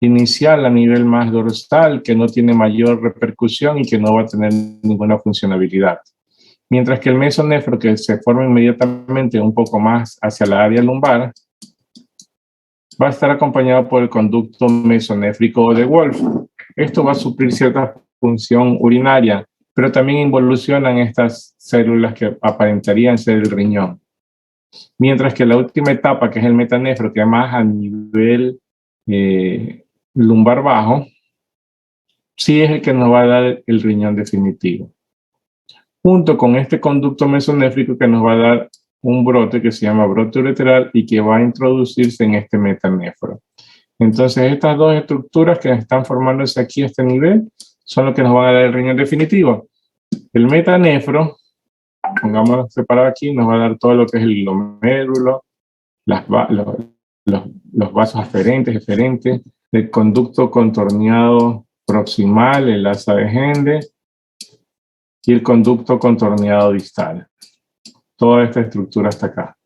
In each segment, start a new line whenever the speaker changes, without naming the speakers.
inicial a nivel más dorsal, que no tiene mayor repercusión y que no va a tener ninguna funcionabilidad. Mientras que el mesonefro, que se forma inmediatamente un poco más hacia la área lumbar, va a estar acompañado por el conducto mesonéfrico de Wolff. Esto va a suplir cierta función urinaria, pero también involucionan estas células que aparentarían ser el riñón. Mientras que la última etapa, que es el metanefro, que es más a nivel lumbar bajo, sí es el que nos va a dar el riñón definitivo. Junto con este conducto mesonéfrico que nos va a dar un brote que se llama brote ureteral y que va a introducirse en este metanefro. Entonces, estas dos estructuras que están formándose aquí a este nivel son los que nos van a dar el riñón definitivo. El metanefro, pongámoslo separado aquí, nos va a dar todo lo que es el glomérulo, los vasos aferentes, eferentes, el conducto contorneado proximal, el asa de Henle, y el conducto contorneado distal. Toda esta estructura hasta acá.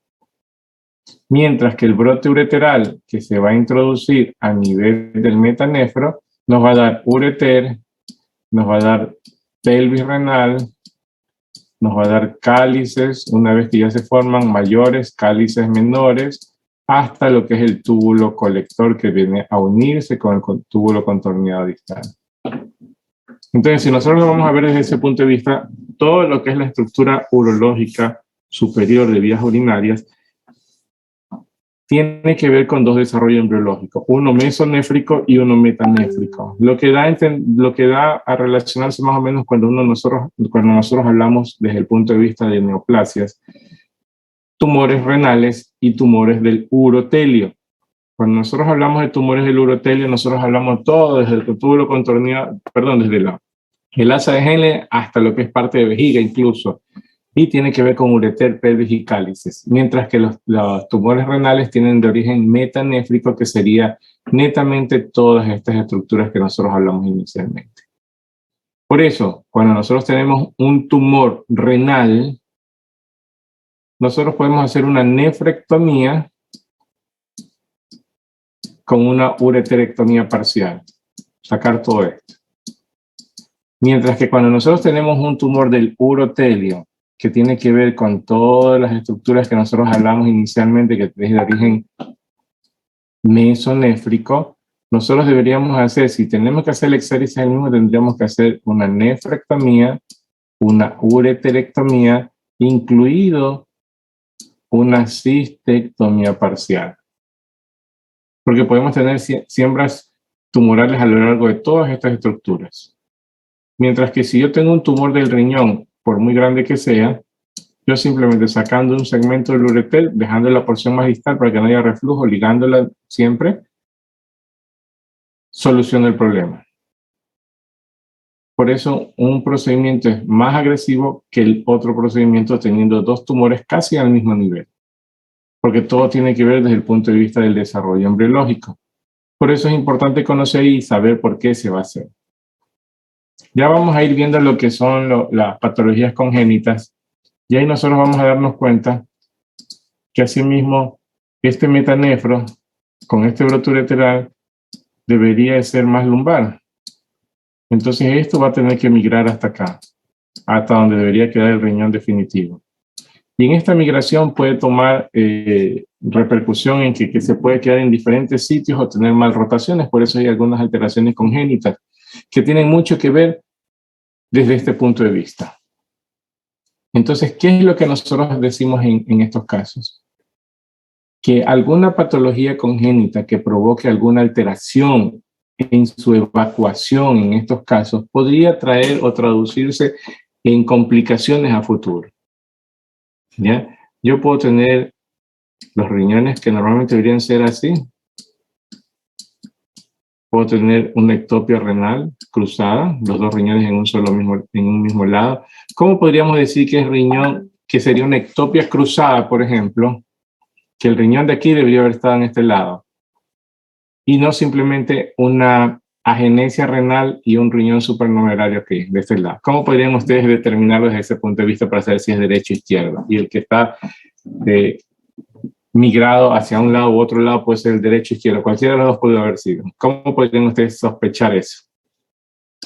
Mientras que el brote ureteral, que se va a introducir a nivel del metanefro, nos va a dar ureter, nos va a dar pelvis renal, nos va a dar cálices, una vez que ya se forman mayores, cálices menores, hasta lo que es el túbulo colector que viene a unirse con el túbulo contorneado distal. Entonces, si nosotros lo vamos a ver desde ese punto de vista, todo lo que es la estructura urológica superior de vías urinarias tiene que ver con dos desarrollos embriológicos, uno mesonéfrico y uno metanéfrico. Lo que da a relacionarse más o menos cuando nosotros hablamos desde el punto de vista de neoplasias, tumores renales y tumores del urotelio. Cuando nosotros hablamos de tumores del urotelio, nosotros hablamos todo desde el túbulo contorneado, desde el asa de Henle hasta lo que es parte de vejiga incluso. Y tiene que ver con ureter, pelvis y cálices. Mientras que los tumores renales tienen de origen metanéfrico, que sería netamente todas estas estructuras que nosotros hablamos inicialmente. Por eso, cuando nosotros tenemos un tumor renal, nosotros podemos hacer una nefrectomía con una ureterectomía parcial, sacar todo esto. Mientras que cuando nosotros tenemos un tumor del urotelio, que tiene que ver con todas las estructuras que nosotros hablamos inicialmente, que es de origen mesonéfrico, nosotros deberíamos hacer, si tenemos que hacer el exéresis el mismo, tendríamos que hacer una nefrectomía, una ureterectomía, incluido una cistectomía parcial. Porque podemos tener siembras tumorales a lo largo de todas estas estructuras. Mientras que si yo tengo un tumor del riñón, por muy grande que sea, yo simplemente sacando un segmento del ureter, dejando la porción más distal para que no haya reflujo, ligándola siempre, soluciona el problema. Por eso un procedimiento es más agresivo que el otro procedimiento teniendo dos tumores casi al mismo nivel. Porque todo tiene que ver desde el punto de vista del desarrollo embriológico. Por eso es importante conocer y saber por qué se va a hacer. Ya vamos a ir viendo lo que son las patologías congénitas y ahí nosotros vamos a darnos cuenta que asimismo este metanefro con este brote ureteral debería de ser más lumbar. Entonces esto va a tener que migrar hasta acá, hasta donde debería quedar el riñón definitivo. Y en esta migración puede tomar repercusión en que se puede quedar en diferentes sitios o tener malrotaciones, por eso hay algunas alteraciones congénitas que tienen mucho que ver desde este punto de vista. Entonces, ¿qué es lo que nosotros decimos en estos casos? Que alguna patología congénita que provoque alguna alteración en su evacuación en estos casos podría traer o traducirse en complicaciones a futuro. ¿Ya? Yo puedo tener los riñones que normalmente deberían ser así. Puedo tener una ectopia renal cruzada, los dos riñones en un mismo lado. ¿Cómo podríamos decir que es riñón, que sería una ectopia cruzada, por ejemplo, que el riñón de aquí debería haber estado en este lado? Y no simplemente una agenesia renal y un riñón supernumerario aquí, de este lado. ¿Cómo podrían ustedes determinarlo desde ese punto de vista para saber si es derecho o izquierdo? Y el que está migrado hacia un lado u otro lado, puede ser el derecho o izquierdo, cualquiera de los dos puede haber sido. ¿Cómo podrían ustedes sospechar eso?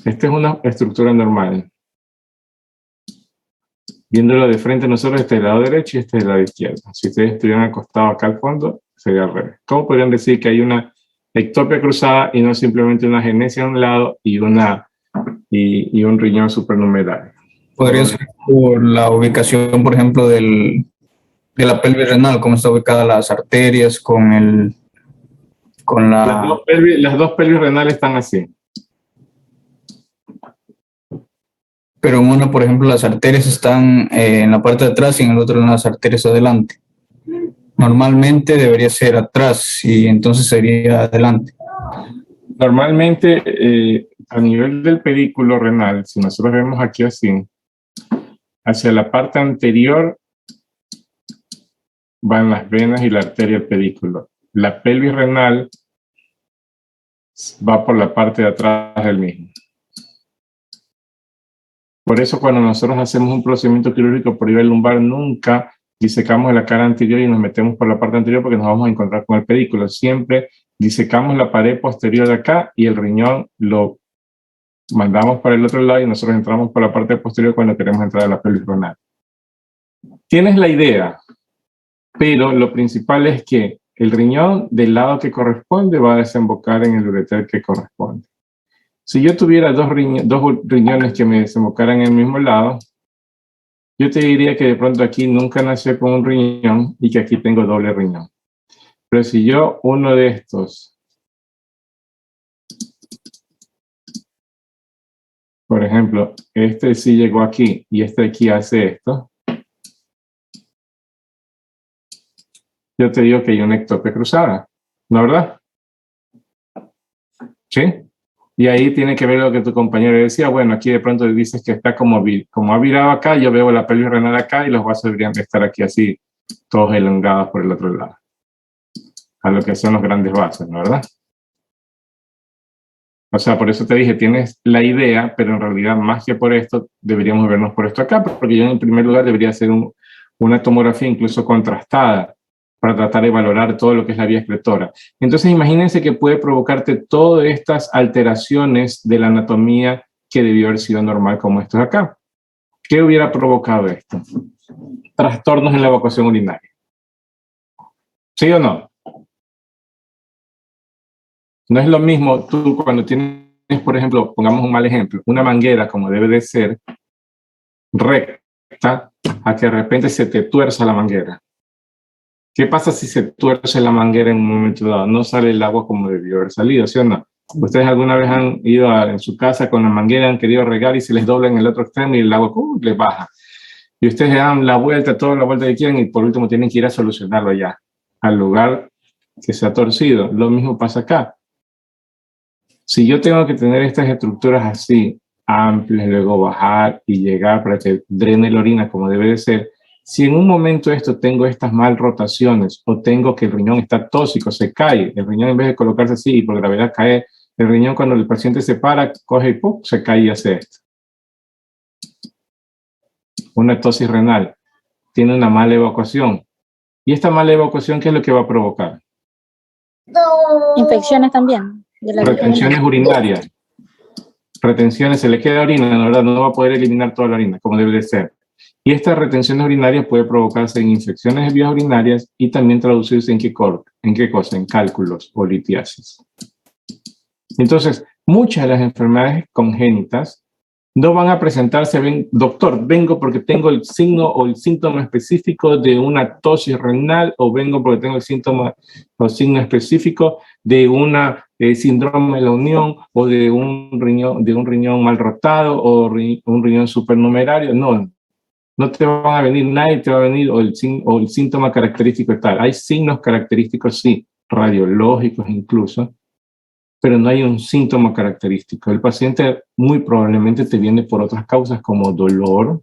Esta es una estructura normal. Viéndolo de frente nosotros, este es el lado derecho y este es el lado izquierdo. Si ustedes estuvieran acostados acá al fondo, sería al revés. ¿Cómo podrían decir que hay una ectopia cruzada y no simplemente una genesia a un lado y un riñón supernumerario?
Podría ser por la ubicación, por ejemplo, de la pelvis renal, cómo está ubicada las arterias con
Las dos pelvis renales están así.
Pero en una, por ejemplo, las arterias están en la parte de atrás y en el otro en las arterias adelante. Normalmente debería ser atrás y entonces sería adelante.
Normalmente, a nivel del pedículo renal, si nosotros vemos aquí así, hacia la parte anterior van las venas y la arteria del pedículo. La pelvis renal va por la parte de atrás del mismo. Por eso cuando nosotros hacemos un procedimiento quirúrgico por nivel lumbar, nunca disecamos la cara anterior y nos metemos por la parte anterior porque nos vamos a encontrar con el pedículo. Siempre disecamos la pared posterior de acá y el riñón lo mandamos para el otro lado y nosotros entramos por la parte posterior cuando queremos entrar a la pelvis renal. Tienes la idea, pero lo principal es que el riñón del lado que corresponde va a desembocar en el ureter que corresponde. Si yo tuviera dos riñones que me desembocaran en el mismo lado, yo te diría que de pronto aquí nunca nació con un riñón y que aquí tengo doble riñón. Pero si yo uno de estos, por ejemplo, este sí llegó aquí y este aquí hace esto, yo te digo que hay una ectopia cruzada, ¿no es verdad? ¿Sí? Y ahí tiene que ver lo que tu compañero decía. Bueno, aquí de pronto dices que está como ha virado acá, yo veo la pelvis renal acá y los vasos deberían de estar aquí así, todos elongados por el otro lado. A lo que son los grandes vasos, ¿no es verdad? O sea, por eso te dije, tienes la idea, pero en realidad más que por esto, deberíamos vernos por esto acá, porque yo en primer lugar debería hacer una tomografía incluso contrastada para tratar de valorar todo lo que es la vía excretora. Entonces imagínense que puede provocarte todas estas alteraciones de la anatomía que debió haber sido normal como esto de acá. ¿Qué hubiera provocado esto? Trastornos en la evacuación urinaria. ¿Sí o no? No es lo mismo tú cuando tienes, por ejemplo, pongamos un mal ejemplo, una manguera como debe de ser recta, a que de repente se te tuerza la manguera. ¿Qué pasa si se tuerce la manguera en un momento dado? No sale el agua como debió haber salido, ¿sí o no? ¿Ustedes alguna vez han ido en su casa con la manguera, han querido regar y se les dobla en el otro extremo y el agua les baja? Y ustedes le dan la vuelta, toda la vuelta que quieren y por último tienen que ir a solucionarlo ya, al lugar que se ha torcido. Lo mismo pasa acá. Si yo tengo que tener estas estructuras así, amplias, luego bajar y llegar para que drene la orina como debe de ser, si en un momento esto tengo estas mal rotaciones o tengo que el riñón está tóxico, se cae, el riñón en vez de colocarse así y por gravedad cae, el riñón cuando el paciente se para, coge y ¡pum!, se cae y hace esto. Una tosis renal tiene una mala evacuación. ¿Y esta mala evacuación qué es lo que va a provocar?
Infecciones también.
Retenciones urinarias. Retenciones, se le queda orina, la verdad, no va a poder eliminar toda la orina como debe de ser. Y estas retenciones urinarias pueden provocarse en infecciones de vías urinarias y también traducirse en qué cosa, en cálculos o litiasis. Entonces, muchas de las enfermedades congénitas no van a presentarse, doctor, vengo porque tengo el signo o el síntoma específico de una tosis renal o vengo porque tengo el síntoma o signo específico de una síndrome de la unión o de un riñón mal rotado o un riñón supernumerario. No te van a venir, nadie te va a venir o el síntoma característico es tal. Hay signos característicos, sí, radiológicos incluso, pero no hay un síntoma característico. El paciente muy probablemente te viene por otras causas como dolor,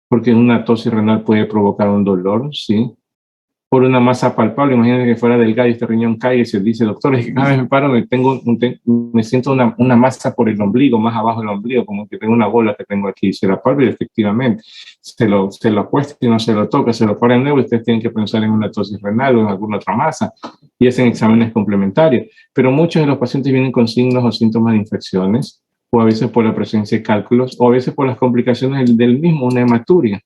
porque una tosis renal puede provocar un dolor, ¿sí? por una masa palpable. Imagínense que fuera delgado y este riñón cae y se dice, doctor, es que cada vez me paro, me siento una masa por el ombligo, más abajo del ombligo, como que tengo una bola que tengo aquí. Se la palpa y efectivamente se lo acuesta y no se lo toca, se lo para de nuevo y ustedes tienen que pensar en una tosis renal o en alguna otra masa y hacen exámenes complementarios. Pero muchos de los pacientes vienen con signos o síntomas de infecciones, o a veces por la presencia de cálculos, o a veces por las complicaciones del mismo, una hematuria.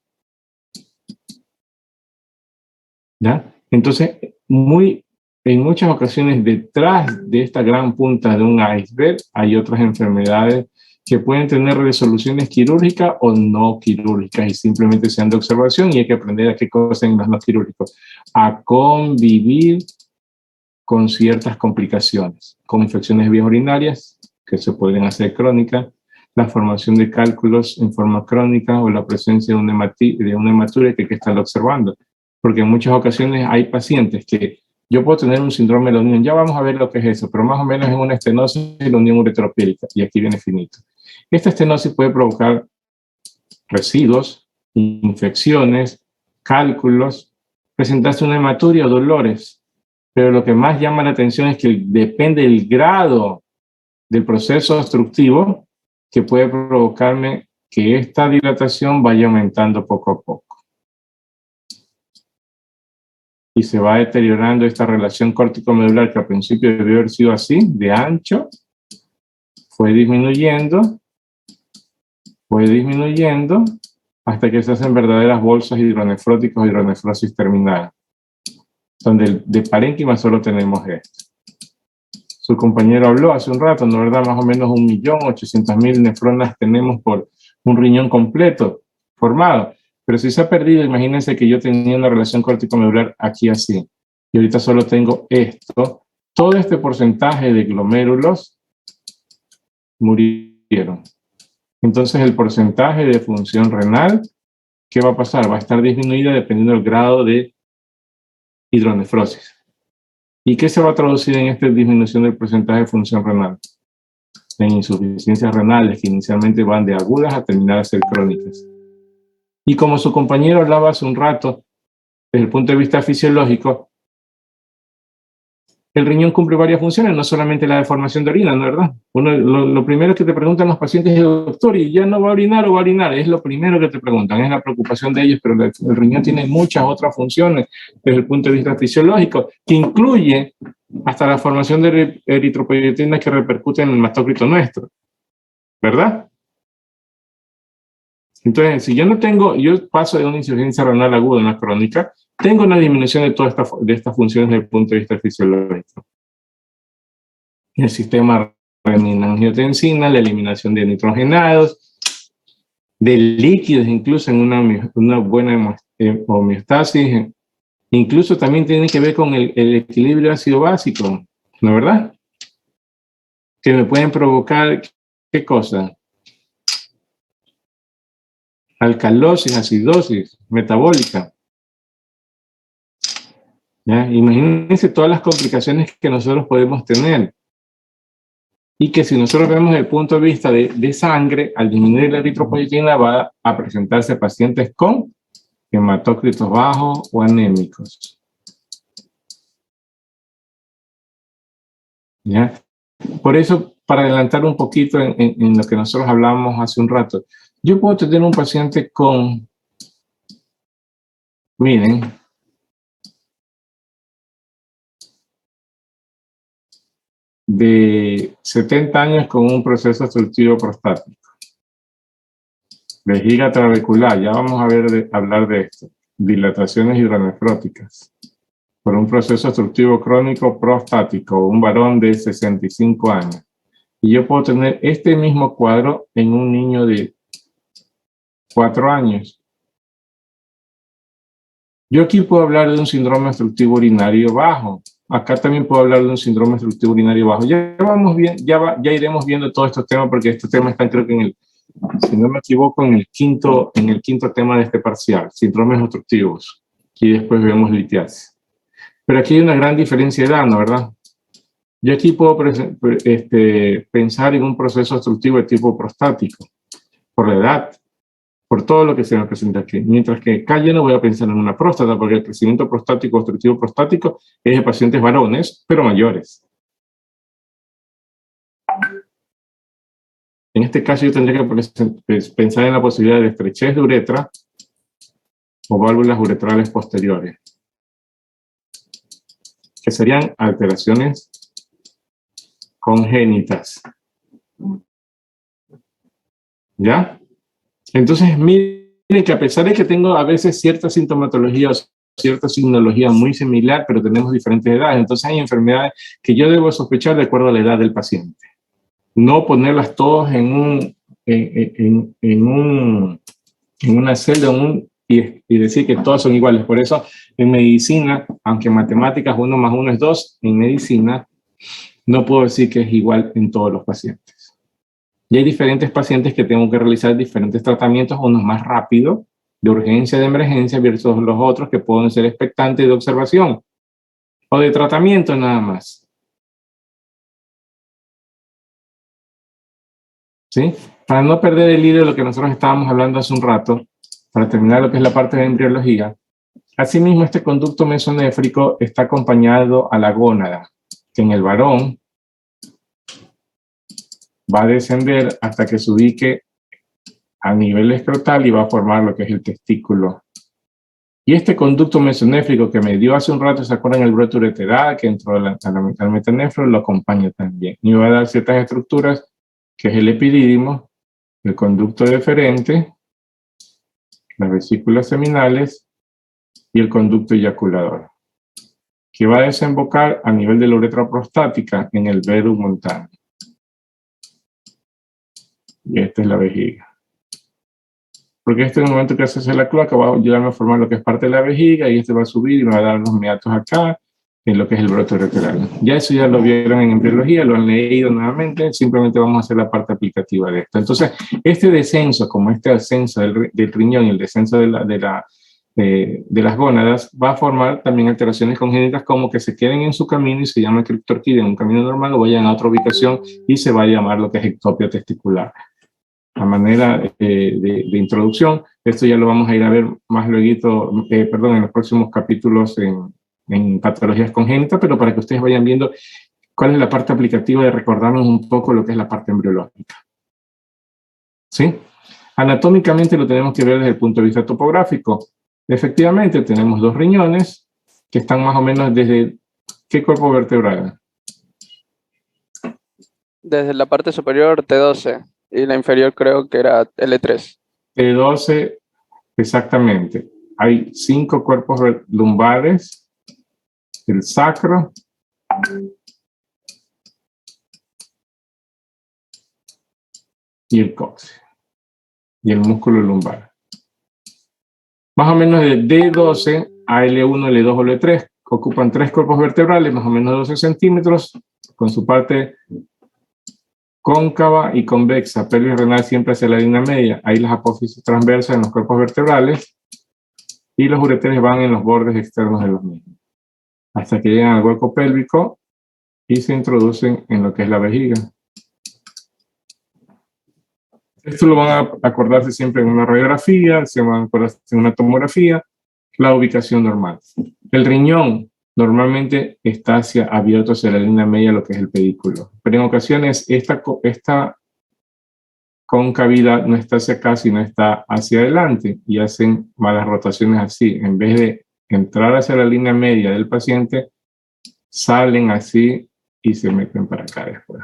¿Ya? Entonces, en muchas ocasiones detrás de esta gran punta de un iceberg hay otras enfermedades que pueden tener resoluciones quirúrgicas o no quirúrgicas y simplemente sean de observación, y hay que aprender a qué cosas en los no quirúrgicos, a convivir con ciertas complicaciones, como infecciones vías urinarias que se podrían hacer crónicas, la formación de cálculos en forma crónica o la presencia de una hematuria que hay que estarlo observando. Porque en muchas ocasiones hay pacientes que yo puedo tener un síndrome de la unión, ya vamos a ver lo que es eso, pero más o menos es una estenosis de la unión uretropélvica, y aquí viene finito. Esta estenosis puede provocar residuos, infecciones, cálculos, presentarse una hematuria o dolores, pero lo que más llama la atención es que depende del grado del proceso obstructivo que puede provocarme que esta dilatación vaya aumentando poco a poco. Y se va deteriorando esta relación córtico-medular que al principio debió haber sido así, de ancho, fue disminuyendo, hasta que se hacen verdaderas bolsas hidronefróticas o hidronefrosis terminal, donde de parénquima solo tenemos esto. Su compañero habló hace un rato, ¿no verdad? Más o menos 1.800.000 nefronas tenemos por un riñón completo formado. Pero si se ha perdido, imagínense que yo tenía una relación córtico-medular aquí así, y ahorita solo tengo esto. Todo este porcentaje de glomérulos murieron. Entonces el porcentaje de función renal, ¿qué va a pasar? Va a estar disminuida dependiendo del grado de hidronefrosis. ¿Y qué se va a traducir en esta disminución del porcentaje de función renal? En insuficiencias renales que inicialmente van de agudas a terminar a ser crónicas. Y como su compañero hablaba hace un rato, desde el punto de vista fisiológico, el riñón cumple varias funciones, no solamente la de formación de orina, ¿no es verdad? Lo primero que te preguntan los pacientes es, doctor, ¿y ya no va a orinar o va a orinar? Es lo primero que te preguntan, es la preocupación de ellos, pero el riñón tiene muchas otras funciones desde el punto de vista fisiológico, que incluye hasta la formación de eritropoyetina que repercute en el mastócrito nuestro, ¿verdad? Entonces, si yo no tengo, yo paso de una insuficiencia renal aguda a una crónica, tengo una disminución de todas estas funciones desde el punto de vista fisiológico. El sistema renina-angiotensina, la eliminación de nitrogenados, de líquidos, incluso en una buena homeostasis, incluso también tiene que ver con el equilibrio ácido-básico, ¿no es verdad? Que me pueden provocar, ¿qué cosa? Alcalosis, acidosis metabólica. ¿Ya? Imagínense todas las complicaciones que nosotros podemos tener. Y que si nosotros vemos desde el punto de vista de sangre, al disminuir la eritropoyetina va a presentarse pacientes con hematócritos bajos o anémicos. ¿Ya? Por eso, para adelantar un poquito en lo que nosotros hablamos hace un rato, yo puedo tener un paciente con, miren, de 70 años con un proceso obstructivo prostático, vejiga trabecular, ya vamos a hablar de esto, dilataciones hidronefróticas, por un proceso obstructivo crónico prostático, un varón de 65 años. Y yo puedo tener este mismo cuadro en un niño de 4 años. Yo aquí puedo hablar de un síndrome obstructivo urinario bajo. Acá también puedo hablar de un síndrome obstructivo urinario bajo. Ya vamos bien, ya iremos viendo todos estos temas, porque estos temas están, creo que si no me equivoco, en el quinto tema de este parcial, síndromes obstructivos. Y después vemos litiasis. Pero aquí hay una gran diferencia de edad, ¿no verdad? Yo aquí puedo pensar en un proceso obstructivo de tipo prostático, por la edad. por todo lo que se me presenta aquí. Mientras que acá yo no voy a pensar en una próstata, porque el crecimiento prostático obstructivo prostático es de pacientes varones, pero mayores. En este caso yo tendría que pensar en la posibilidad de estrechez de uretra o válvulas uretrales posteriores, que serían alteraciones congénitas. ¿Ya? Entonces, miren que a pesar de que tengo a veces cierta sintomatología o cierta signología muy similar, pero tenemos diferentes edades, entonces hay enfermedades que yo debo sospechar de acuerdo a la edad del paciente. No ponerlas todas en una celda y decir que todas son iguales. Por eso, en medicina, aunque en matemáticas 1 más 1 es 2, en medicina no puedo decir que es igual en todos los pacientes. Y hay diferentes pacientes que tengo que realizar diferentes tratamientos, unos más rápidos, de urgencia, de emergencia, versus los otros que pueden ser expectantes de observación o de tratamiento nada más. ¿Sí? Para no perder el hilo de lo que nosotros estábamos hablando hace un rato, para terminar lo que es la parte de embriología, asimismo este conducto mesonéfrico está acompañado a la gónada, que en el varón va a descender hasta que se ubique a nivel escrotal y va a formar lo que es el testículo. Y este conducto mesonéfrico que me dio hace un rato, ¿se acuerdan el brote ureteral que entró al metanéfro? Lo acompaña también. Y va a dar ciertas estructuras, que es el epidídimo, el conducto deferente, las vesículas seminales y el conducto eyaculador, que va a desembocar a nivel de la uretra prostática en el verum montano. Y esta es la vejiga. Porque en el momento que se hace la cloaca va a ayudarme a formar lo que es parte de la vejiga y este va a subir y me va a dar unos meatos acá en lo que es el brote ureteral. Ya eso ya lo vieron en embriología, lo han leído nuevamente, simplemente vamos a hacer la parte aplicativa de esto. Entonces, este descenso, como este ascenso del riñón y el descenso de las gónadas, va a formar también alteraciones congénitas como que se queden en su camino y se llama criptorquidia en un camino normal o vayan a otra ubicación y se va a llamar lo que es ectopia testicular. A manera de introducción, esto ya lo vamos a ir a ver más luego, en los próximos capítulos en patologías congénitas, pero para que ustedes vayan viendo cuál es la parte aplicativa de recordarnos un poco lo que es la parte embriológica. ¿Sí? Anatómicamente lo tenemos que ver desde el punto de vista topográfico. Efectivamente, tenemos 2 riñones que están más o menos desde ¿qué cuerpo vertebral?
Desde la parte superior, T12, y la inferior creo que era L3.
T12, exactamente. Hay 5 cuerpos lumbares, el sacro, y el coxis, y el músculo lumbar. Más o menos de D12 a L1, L2 o L3, que ocupan 3 cuerpos vertebrales, más o menos 12 centímetros, con su parte cóncava y convexa, pelvis renal siempre hacia la línea media. Ahí las apófisis transversas en los cuerpos vertebrales y los ureteres van en los bordes externos de los mismos, hasta que llegan al hueco pélvico y se introducen en lo que es la vejiga. Esto lo van a acordarse siempre en una radiografía, se van a acordarse en una tomografía, la ubicación normal. El riñón normalmente está abierto hacia la línea media, lo que es el pedículo. Pero en ocasiones esta concavidad no está hacia acá, sino está hacia adelante y hacen malas rotaciones así. En vez de entrar hacia la línea media del paciente, salen así y se meten para acá después.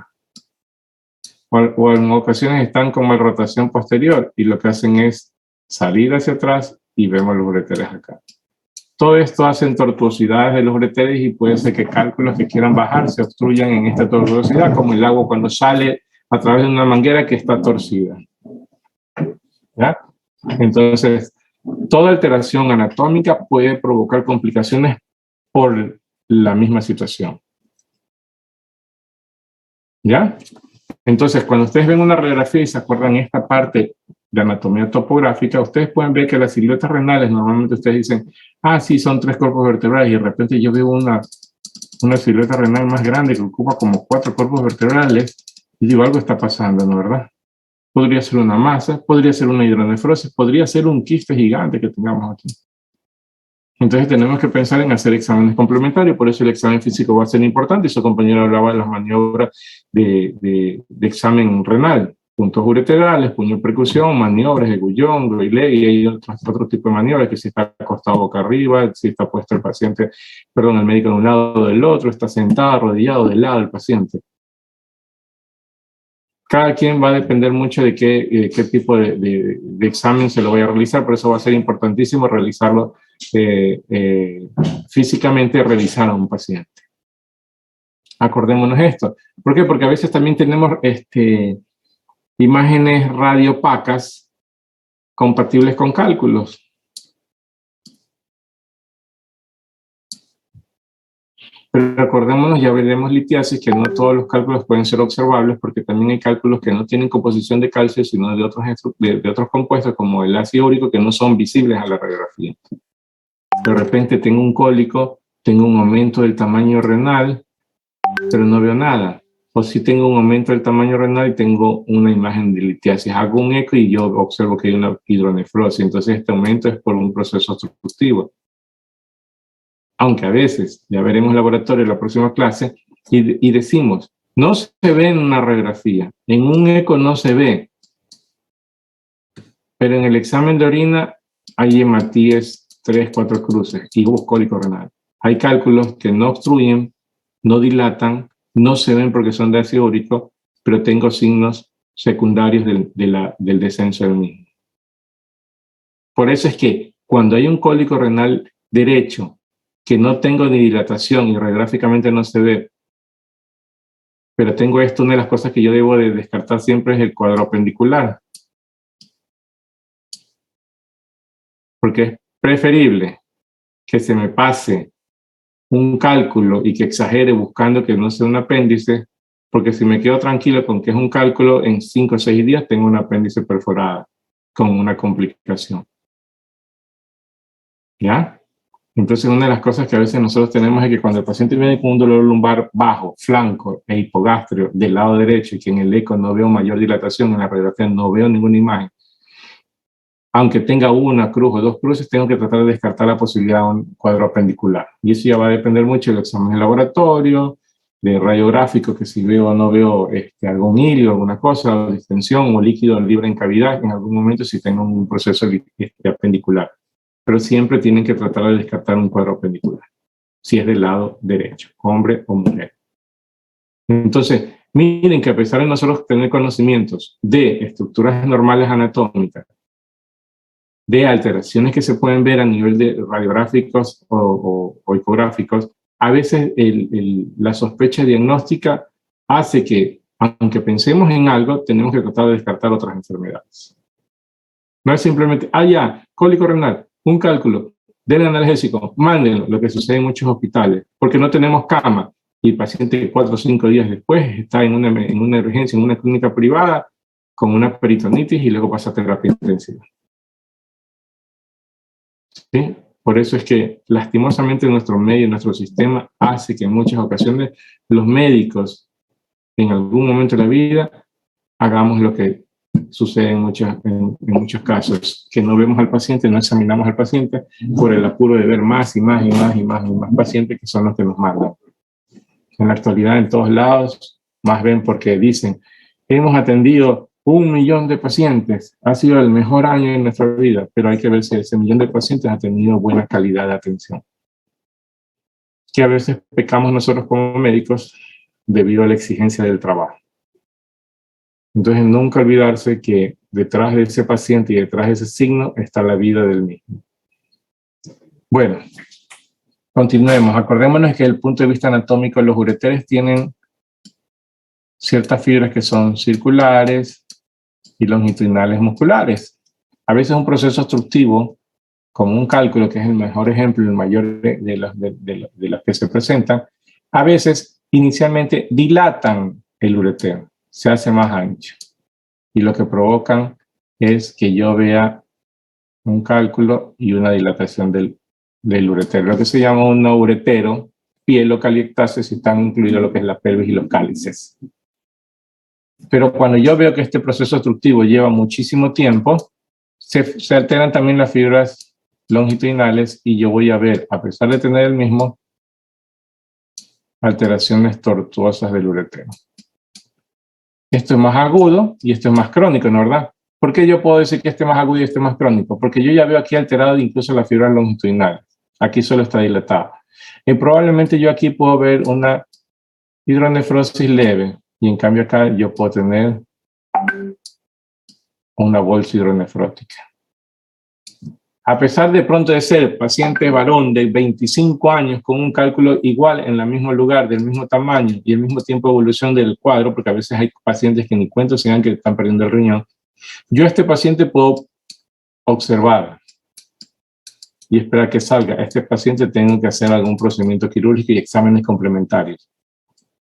O en ocasiones están con mal rotación posterior y lo que hacen es salir hacia atrás y vemos los ureteres acá. Todo esto hace tortuosidades de los ureteres y puede ser que cálculos que quieran bajar se obstruyan en esta tortuosidad, como el agua cuando sale a través de una manguera que está torcida. ¿Ya? Entonces, toda alteración anatómica puede provocar complicaciones por la misma situación. ¿Ya? Entonces, cuando ustedes ven una radiografía y se acuerdan esta parte de anatomía topográfica, ustedes pueden ver que las siluetas renales, normalmente ustedes dicen, ah, sí, son 3 cuerpos vertebrales, y de repente yo veo una silueta renal más grande que ocupa como 4 cuerpos vertebrales, y digo, algo está pasando, ¿no? ¿Verdad? podría ser una masa, podría ser una hidronefrosis, podría ser un quiste gigante que tengamos aquí. Entonces tenemos que pensar en hacer exámenes complementarios, por eso el examen físico va a ser importante, y su compañero hablaba de las maniobras de examen renal, puntos ureterales, puño percusión, maniobras de Guyon, Groillet, y hay otro tipo de maniobras, que si está acostado boca arriba, si está puesto el paciente, perdón, el médico de un lado o del otro, está sentado, arrodillado del lado del paciente. Cada quien va a depender mucho de qué tipo de examen se lo vaya a realizar, por eso va a ser importantísimo realizarlo físicamente, revisar a un paciente. Acordémonos esto. ¿Por qué? Porque a veces también tenemos imágenes radiopacas compatibles con cálculos. Pero acordémonos, ya veremos litiasis, que no todos los cálculos pueden ser observables, porque también hay cálculos que no tienen composición de calcio, sino de otros compuestos, como el ácido úrico, que no son visibles a la radiografía. De repente tengo un cólico, tengo un aumento del tamaño renal, pero no veo nada. O si tengo un aumento del tamaño renal y tengo una imagen de litiasis, hago un eco y yo observo que hay una hidronefrosis. Entonces este aumento es por un proceso obstructivo. Aunque a veces, ya veremos el laboratorio en la próxima clase, y decimos, no se ve en una radiografía, en un eco no se ve, pero en el examen de orina hay hematíes 3, 4 cruces y hubo cólico renal. Hay cálculos que no obstruyen, no dilatan, no se ven porque son de ácido úrico, pero tengo signos secundarios del descenso del mismo. Por eso es que cuando hay un cólico renal derecho, que no tengo ni dilatación y radiográficamente no se ve, pero tengo esto, una de las cosas que yo debo de descartar siempre es el cuadro apendicular. Porque es preferible que se me pase un cálculo y que exagere buscando que no sea un apéndice, porque si me quedo tranquilo con que es un cálculo, en 5 o 6 días tengo un apéndice perforada con una complicación. ¿Ya? Entonces, una de las cosas que a veces nosotros tenemos es que cuando el paciente viene con un dolor lumbar bajo, flanco e hipogástreo del lado derecho, y que en el eco no veo mayor dilatación, en la radiografía no veo ninguna imagen, aunque tenga una cruz o 2 cruces, tengo que tratar de descartar la posibilidad de un cuadro apendicular. Y eso ya va a depender mucho del examen de laboratorio, de radiográfico, que si veo o no veo algún hilo, alguna cosa, o distensión o líquido libre en cavidad, en algún momento si tengo un proceso apendicular. Pero siempre tienen que tratar de descartar un cuadro apendicular, si es del lado derecho, hombre o mujer. Entonces, miren que a pesar de nosotros tener conocimientos de estructuras normales anatómicas, de alteraciones que se pueden ver a nivel de radiográficos o ecográficos, a veces la sospecha diagnóstica hace que, aunque pensemos en algo, tenemos que tratar de descartar otras enfermedades. No es simplemente, ya, cólico renal, un cálculo, denle analgésico, mándenlo, lo que sucede en muchos hospitales, porque no tenemos cama, y el paciente 4 o 5 días después está en una emergencia, en una clínica privada, con una peritonitis y luego pasa a terapia intensiva. ¿Sí? Por eso es que lastimosamente nuestro medio, nuestro sistema hace que en muchas ocasiones los médicos en algún momento de la vida hagamos lo que sucede en muchos casos, que no vemos al paciente, no examinamos al paciente por el apuro de ver más y más y más y más y más pacientes que son los que nos mandan. En la actualidad en todos lados más ven porque dicen, hemos atendido 1 millón de pacientes, ha sido el mejor año en nuestra vida, pero hay que ver si ese 1 millón de pacientes ha tenido buena calidad de atención. Que a veces pecamos nosotros como médicos debido a la exigencia del trabajo. Entonces nunca olvidarse que detrás de ese paciente y detrás de ese signo está la vida del mismo. Bueno, continuemos. Acordémonos que desde el punto de vista anatómico los ureteres tienen ciertas fibras que son circulares y longitudinales musculares. A veces un proceso obstructivo, como un cálculo, que es el mejor ejemplo, el mayor de los que se presentan, a veces inicialmente dilatan el uretero, se hace más ancho. Y lo que provocan es que yo vea un cálculo y una dilatación del uretero. Lo que se llama un uretero, pielocaliectasis, si están incluidos lo que es la pelvis y los cálices. Pero cuando yo veo que este proceso obstructivo lleva muchísimo tiempo, se alteran también las fibras longitudinales y yo voy a ver, a pesar de tener el mismo, alteraciones tortuosas del uretero. Esto es más agudo y esto es más crónico, ¿no, verdad? ¿Por qué yo puedo decir que este es más agudo y este es más crónico? Porque yo ya veo aquí alterado incluso las fibras longitudinales. Aquí solo está dilatado. Y probablemente yo aquí puedo ver una hidronefrosis leve y en cambio acá yo puedo tener una bolsa hidronefrótica. A pesar de pronto de ser paciente varón de 25 años con un cálculo igual en el mismo lugar, del mismo tamaño y el mismo tiempo de evolución del cuadro, porque a veces hay pacientes que ni cuentan se dan que están perdiendo el riñón, yo a este paciente puedo observar y esperar que salga. A este paciente tengo que hacer algún procedimiento quirúrgico y exámenes complementarios.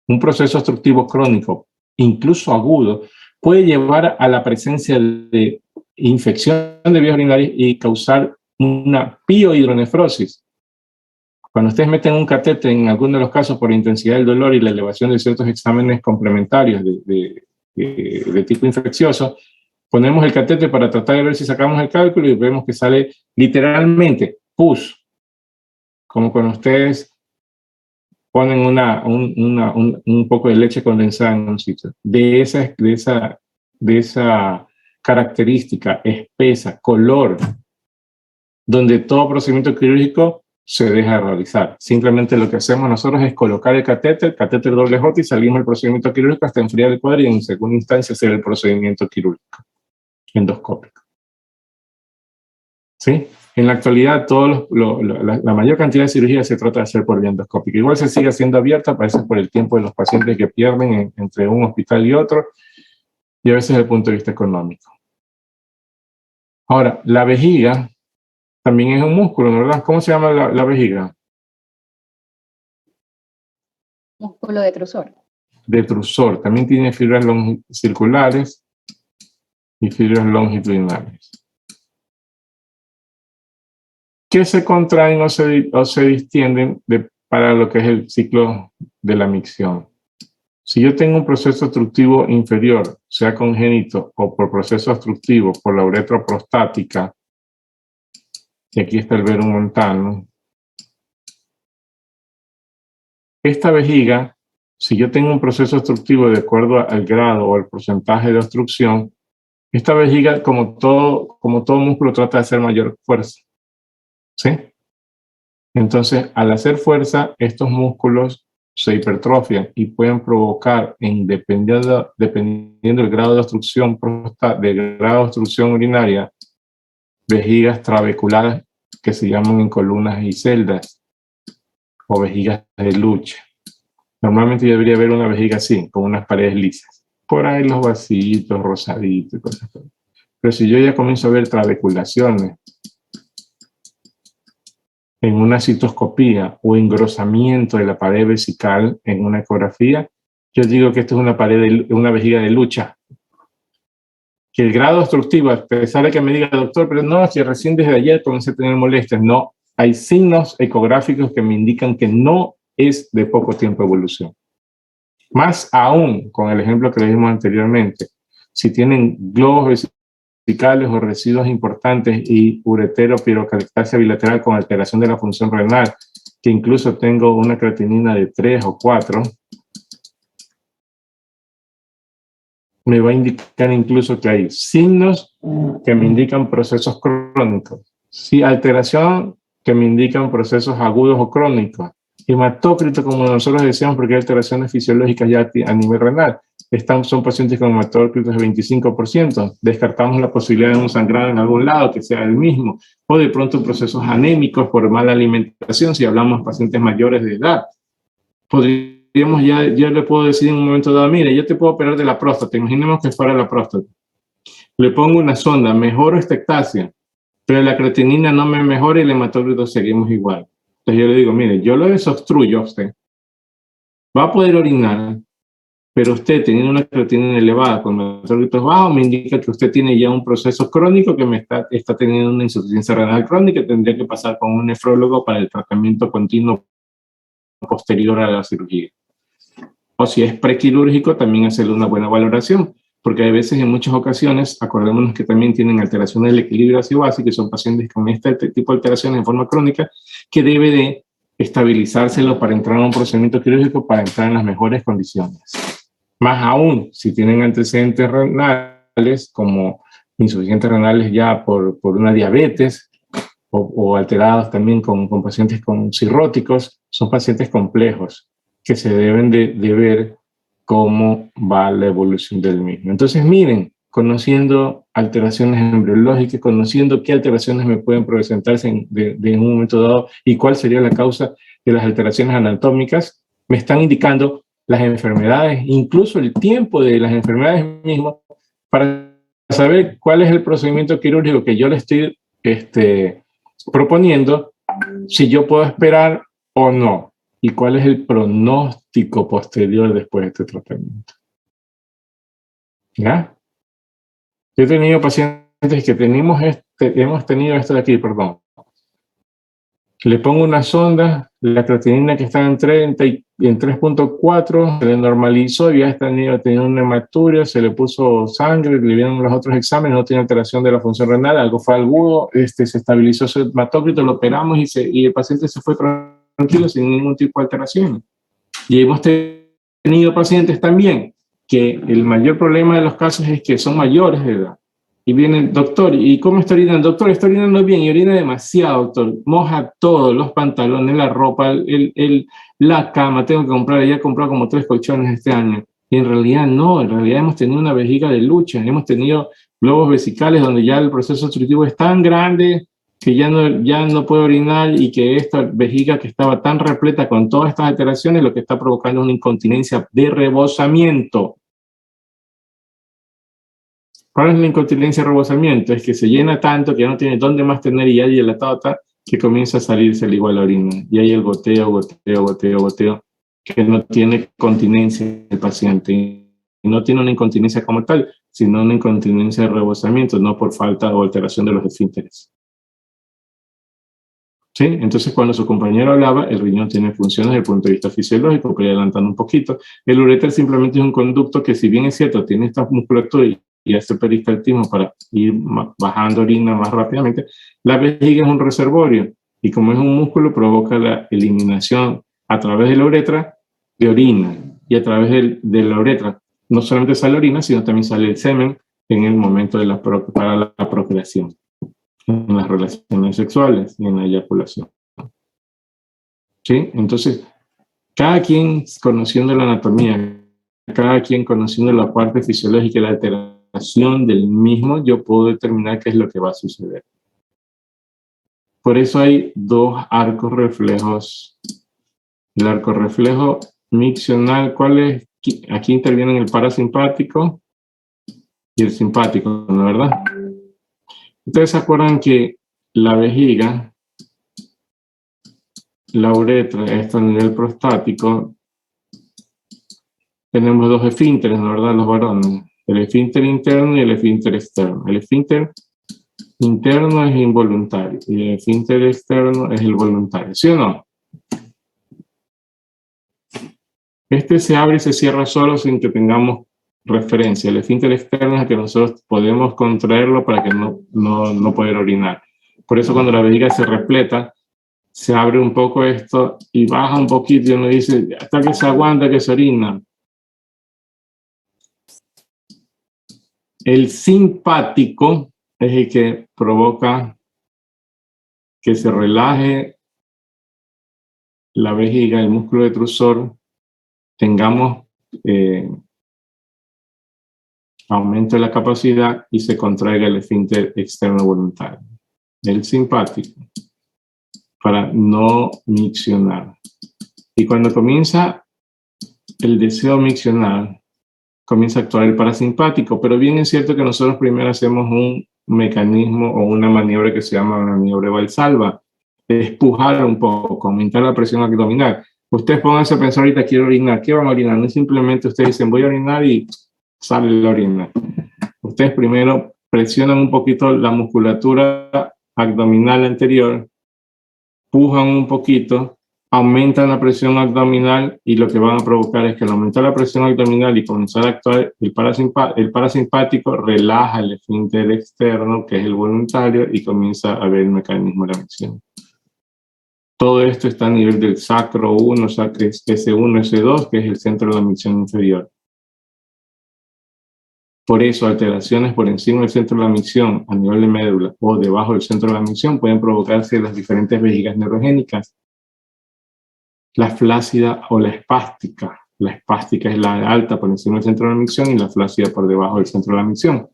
Un proceso obstructivo crónico, incluso agudo, puede llevar a la presencia de infección de vías urinarias y causar una piohidronefrosis. Cuando ustedes meten un catéter, en algunos de los casos por intensidad del dolor y la elevación de ciertos exámenes complementarios de tipo infeccioso, ponemos el catéter para tratar de ver si sacamos el cálculo y vemos que sale literalmente pus, como cuando ustedes ponen un poco de leche condensada en un sitio. De esa característica, espesa, color, donde todo procedimiento quirúrgico se deja de realizar. Simplemente lo que hacemos nosotros es colocar el catéter doble J y salimos del procedimiento quirúrgico hasta enfriar el cuadro y en segunda instancia hacer el procedimiento quirúrgico endoscópico. ¿Sí? En la actualidad, la mayor cantidad de cirugías se trata de hacer por vía endoscópica. Igual se sigue haciendo abierta, a veces por el tiempo de los pacientes que pierden entre un hospital y otro, y a veces desde el punto de vista económico. Ahora, la vejiga también es un músculo, ¿verdad? ¿Cómo se llama la vejiga?
Músculo detrusor.
Detrusor. También tiene fibras circulares y fibras longitudinales. Que se contraen o se distienden para lo que es el ciclo de la micción. Si yo tengo un proceso obstructivo inferior, sea congénito o por proceso obstructivo por la uretra prostática, y aquí está el verum montano, esta vejiga, si yo tengo un proceso obstructivo de acuerdo al grado o al porcentaje de obstrucción, esta vejiga, como todo músculo, trata de hacer mayor fuerza. ¿Sí? Entonces, al hacer fuerza, estos músculos se hipertrofian y pueden provocar, dependiendo del grado de obstrucción urinaria, vejigas trabeculares que se llaman en columnas y celdas o vejigas de lucha. Normalmente debería haber una vejiga así, con unas paredes lisas. Por ahí los vasitos, rosaditos y cosas así. Pero si yo ya comienzo a ver trabeculaciones en una citoscopía o engrosamiento de la pared vesical en una ecografía, yo digo que esto es una vejiga de lucha. Que el grado obstructivo, a pesar de que me diga, doctor, pero no, si recién desde ayer comencé a tener molestias, no, hay signos ecográficos que me indican que no es de poco tiempo de evolución. Más aún, con el ejemplo que le dimos anteriormente, si tienen globos vesicales o residuos importantes y uretero pirocalcitasia bilateral con alteración de la función renal, que incluso tengo una creatinina de 3 o 4, me va a indicar incluso que hay signos que me indican procesos crónicos. Sí, alteración que me indican procesos agudos o crónicos. Hematócrito, como nosotros decíamos, porque hay alteraciones fisiológicas ya a nivel renal. Son pacientes con hematócritos de 25%. Descartamos la posibilidad de un sangrado en algún lado que sea el mismo. O de pronto procesos anémicos por mala alimentación, si hablamos de pacientes mayores de edad. Yo le puedo decir en un momento dado, mire, yo te puedo operar de la próstata. Imaginemos que fuera la próstata. Le pongo una sonda, mejoro esta ectasia, pero la creatinina no me mejora y el hematócrito seguimos igual. Entonces yo le digo, mire, yo lo desobstruyo a usted. Va a poder orinar, pero usted teniendo una creatinina elevada con hematócritos bajos, me indica que usted tiene ya un proceso crónico que está teniendo una insuficiencia renal crónica y tendría que pasar con un nefrólogo para el tratamiento continuo posterior a la cirugía. o si es prequirúrgico, también hacerle una buena valoración, porque a veces, en muchas ocasiones, acordémonos que también tienen alteraciones del equilibrio ácido-base, que son pacientes con este tipo de alteraciones en forma crónica, que debe de estabilizárselo para entrar a un procedimiento quirúrgico, para entrar en las mejores condiciones. Más aún, si tienen antecedentes renales, como insuficientes renales ya por una diabetes, o alterados también con pacientes con cirróticos, son pacientes complejos que se deben de ver cómo va la evolución del mismo. Entonces, miren, conociendo alteraciones embriológicas, conociendo qué alteraciones me pueden presentarse en un momento dado y cuál sería la causa de las alteraciones anatómicas, me están indicando las enfermedades, incluso el tiempo de las enfermedades mismas, para saber cuál es el procedimiento quirúrgico que yo le estoy proponiendo, si yo puedo esperar o no, y cuál es el pronóstico posterior después de este tratamiento. ¿Ya? Yo he tenido pacientes que hemos tenido esto de aquí, perdón. Le pongo una sonda, la creatinina que está en 30 y en 3.4, se le normalizó, ya tenía una hematuria, se le puso sangre, le vieron los otros exámenes, no tiene alteración de la función renal, algo fue agudo, se estabilizó su hematócrito, lo operamos y el paciente se fue tranquilo sin ningún tipo de alteración. Y hemos tenido pacientes también que el mayor problema de los casos es que son mayores de edad. Y viene el doctor, ¿y cómo está orinando? Doctor, está orinando bien y orina demasiado, doctor. Moja todo, los pantalones, la ropa, la cama. Tengo que comprar, ya he comprado como 3 colchones este año. Y en realidad no, en realidad hemos tenido una vejiga de lucha. Hemos tenido globos vesicales donde ya el proceso obstructivo es tan grande que ya no puede orinar, y que esta vejiga que estaba tan repleta con todas estas alteraciones, lo que está provocando es una incontinencia de rebosamiento. ¿Cuál es la incontinencia de rebosamiento? Es que se llena tanto que ya no tiene dónde más tener, y hay la tata que comienza a salirse al igual la orina. Y hay el goteo, que no tiene continencia el paciente. Y no tiene una incontinencia como tal, sino una incontinencia de rebosamiento, no por falta o alteración de los esfínteres. ¿Sí? Entonces, cuando su compañero hablaba, el riñón tiene funciones desde el punto de vista fisiológico, pero adelantando un poquito. El uréter simplemente es un conducto que, si bien es cierto, tiene esta musculatura y este peristaltismo para ir bajando orina más rápidamente, la vejiga es un reservorio, y como es un músculo, provoca la eliminación a través de la uretra de orina, y a través de la uretra no solamente sale orina, sino también sale el semen en el momento para la procreación, en las relaciones sexuales y en la eyaculación. ¿Sí? Entonces, cada quien conociendo la anatomía, cada quien conociendo la parte fisiológica y la alteración del mismo, yo puedo determinar qué es lo que va a suceder. Por eso hay 2 arcos reflejos. El arco reflejo miccional, ¿cuál es? Aquí intervienen el parasimpático y el simpático, ¿no es verdad? Ustedes se acuerdan que la vejiga, la uretra, esto a nivel prostático, tenemos 2 esfínteres, ¿no es verdad? Los varones, el esfínter interno y el esfínter externo. El esfínter interno es involuntario y el esfínter externo es el voluntario, ¿sí o no? Este se abre y se cierra solo sin que tengamos referencia. El esfínter externo es el que nosotros podemos contraerlo para que no poder orinar. Por eso, cuando la vejiga se repleta, se abre un poco esto y baja un poquito, y uno dice, hasta que se aguanta, que se orina. El simpático es el que provoca que se relaje la vejiga, el músculo detrusor, tengamos aumento de la capacidad y se contraiga el esfínter externo voluntario. El simpático, para no miccionar. Y cuando comienza el deseo miccional, comienza a actuar el parasimpático, pero bien es cierto que nosotros primero hacemos un mecanismo o una maniobra que se llama maniobra de Valsalva, empujar un poco, aumentar la presión abdominal. Ustedes pónganse a pensar ahorita, quiero orinar, ¿qué van a orinar? No es simplemente ustedes dicen, voy a orinar y sale la orina. Ustedes primero presionan un poquito la musculatura abdominal anterior, empujan un poquito aumentan la presión abdominal y lo que van a provocar es que al aumentar la presión abdominal y comenzar a actuar el parasimpático relaja el esfínter externo, que es el voluntario, y comienza a ver el mecanismo de la misión. Todo esto está a nivel del sacro 1, S1, S2, que es el centro de la misión inferior. Por eso, alteraciones por encima del centro de la misión a nivel de médula o debajo del centro de la misión pueden provocarse las diferentes vejigas neurogénicas. La flácida o la espástica. La espástica es la alta por encima del centro de la misión y la flácida por debajo del centro de la misión.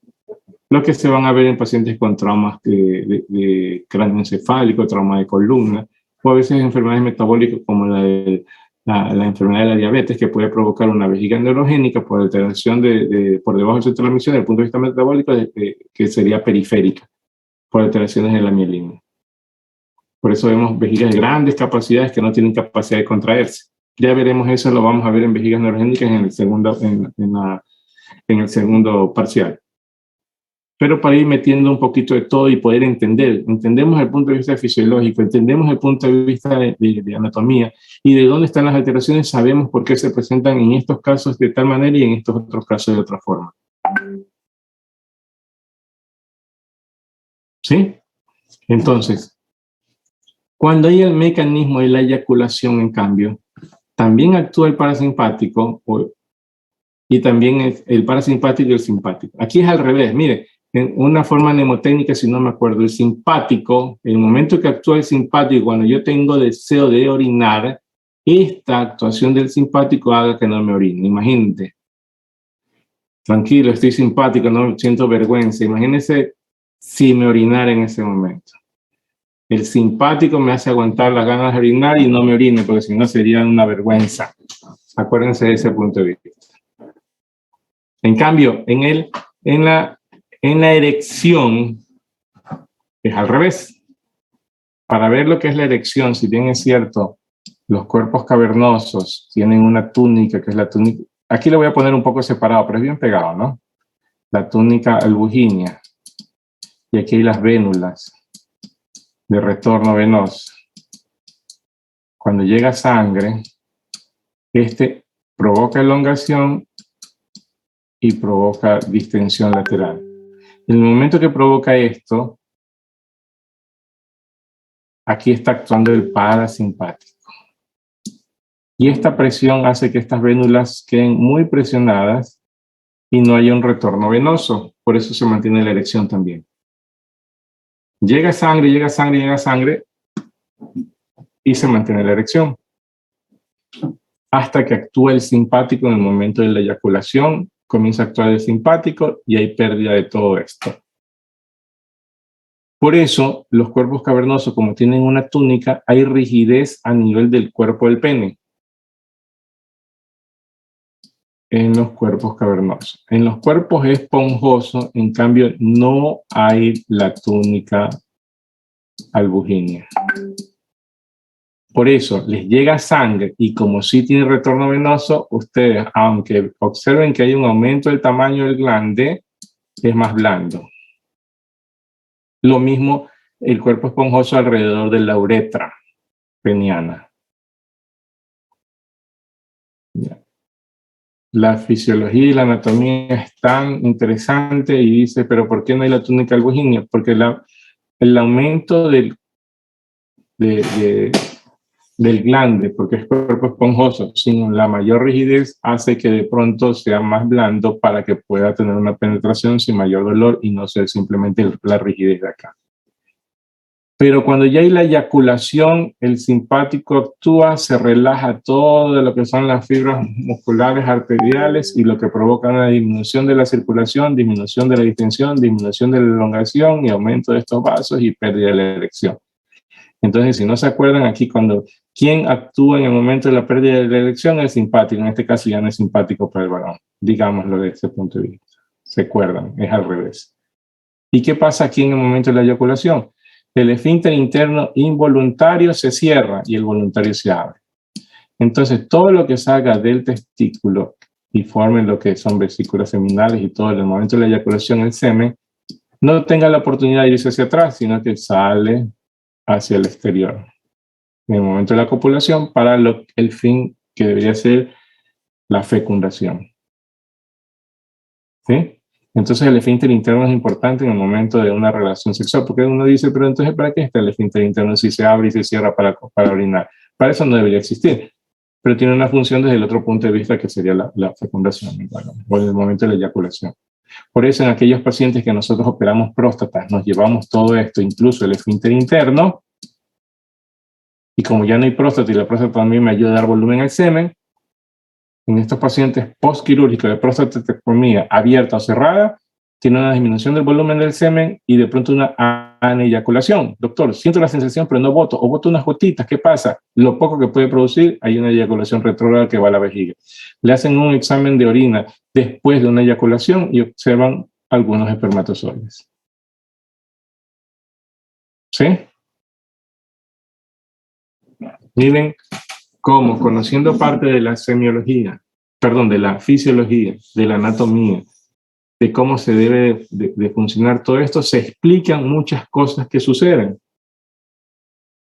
Lo que se van a ver en pacientes con traumas de cráneo encefálico, trauma de columna, o a veces enfermedades metabólicas como la enfermedad de la diabetes, que puede provocar una vejiga neurogénica por alteración por debajo del centro de la misión desde el punto de vista metabólico, que sería periférica, por alteraciones de la mielina. Por eso vemos vejigas de grandes capacidades que no tienen capacidad de contraerse. Ya veremos eso, lo vamos a ver en vejigas neurogénicas en el segundo parcial. Pero para ir metiendo un poquito de todo y poder entendemos el punto de vista fisiológico, entendemos el punto de vista de anatomía y de dónde están las alteraciones, sabemos por qué se presentan en estos casos de tal manera y en estos otros casos de otra forma. ¿Sí? Entonces, cuando hay el mecanismo de la eyaculación, en cambio, también actúa el parasimpático y también el parasimpático y el simpático. Aquí es al revés, mire. En una forma mnemotécnica, si no me acuerdo, el simpático, en el momento que actúa el simpático, cuando yo tengo deseo de orinar, esta actuación del simpático haga que no me orine. Imagínate. Tranquilo, estoy simpático, no siento vergüenza. Imagínense si me orinara en ese momento. El simpático me hace aguantar las ganas de orinar y no me orine, porque si no sería una vergüenza. Acuérdense de ese punto de vista. En cambio, en la erección es al revés. Para ver lo que es la erección, si bien es cierto, los cuerpos cavernosos tienen una túnica, que es la túnica, aquí le voy a poner un poco separado, pero es bien pegado, ¿no? La túnica albugínea. Y aquí hay las vénulas de retorno venoso. Cuando llega sangre, provoca elongación y provoca distensión lateral. En el momento que provoca esto, aquí está actuando el parasimpático. Y esta presión hace que estas vénulas queden muy presionadas y no haya un retorno venoso. Por eso se mantiene la erección también. Llega sangre, llega sangre, llega sangre y se mantiene la erección. Hasta que actúa el simpático en el momento de la eyaculación, comienza a actuar el simpático y hay pérdida de todo esto. Por eso, los cuerpos cavernosos, como tienen una túnica, hay rigidez a nivel del cuerpo del pene. En los cuerpos cavernosos. En los cuerpos esponjosos, en cambio, no hay la túnica albugínea. Por eso, les llega sangre y como sí tiene retorno venoso, ustedes, aunque observen que hay un aumento del tamaño del glande, es más blando. Lo mismo el cuerpo esponjoso alrededor de la uretra peniana. La fisiología y la anatomía es tan interesante y dice, pero ¿por qué no hay la túnica albugínea? Porque el aumento del glande, porque es cuerpo esponjoso, sin la mayor rigidez, hace que de pronto sea más blando para que pueda tener una penetración sin mayor dolor y no ser simplemente la rigidez de acá. Pero cuando ya hay la eyaculación, el simpático actúa, se relaja todo lo que son las fibras musculares arteriales y lo que provoca una disminución de la circulación, disminución de la distensión, disminución de la elongación y aumento de estos vasos y pérdida de la erección. Entonces, si no se acuerdan aquí, ¿quién actúa en el momento de la pérdida de la erección? El simpático. En este caso ya no es simpático para el varón, digámoslo desde ese punto de vista. ¿Se acuerdan? Es al revés. ¿Y qué pasa aquí en el momento de la eyaculación? El esfínter interno involuntario se cierra y el voluntario se abre. Entonces, todo lo que salga del testículo y forme lo que son vesículas seminales y todo en el momento de la eyaculación, el semen, no tenga la oportunidad de irse hacia atrás, sino que sale hacia el exterior. en el momento de la copulación para el fin que debería ser la fecundación. ¿Sí? Entonces el esfínter interno es importante en el momento de una relación sexual, porque uno dice, pero entonces ¿para qué está el esfínter interno si se abre y se cierra para orinar? Para eso no debería existir, pero tiene una función desde el otro punto de vista que sería la fecundación, ¿verdad? O en el momento de la eyaculación. Por eso en aquellos pacientes que nosotros operamos próstatas, nos llevamos todo esto, incluso el esfínter interno, y como ya no hay próstata y la próstata también me ayuda a dar volumen al semen, en estos pacientes postquirúrgicos de prostatectomía abierta o cerrada, tiene una disminución del volumen del semen y de pronto una aneyaculación. Doctor, siento la sensación, pero no boto, o boto unas gotitas, ¿qué pasa? Lo poco que puede producir, hay una eyaculación retrógrada que va a la vejiga. Le hacen un examen de orina después de una eyaculación y observan algunos espermatozoides. ¿Sí? Miren cómo, conociendo parte de la semiología, perdón, de la fisiología, de la anatomía, de cómo se debe de funcionar todo esto, se explican muchas cosas que suceden.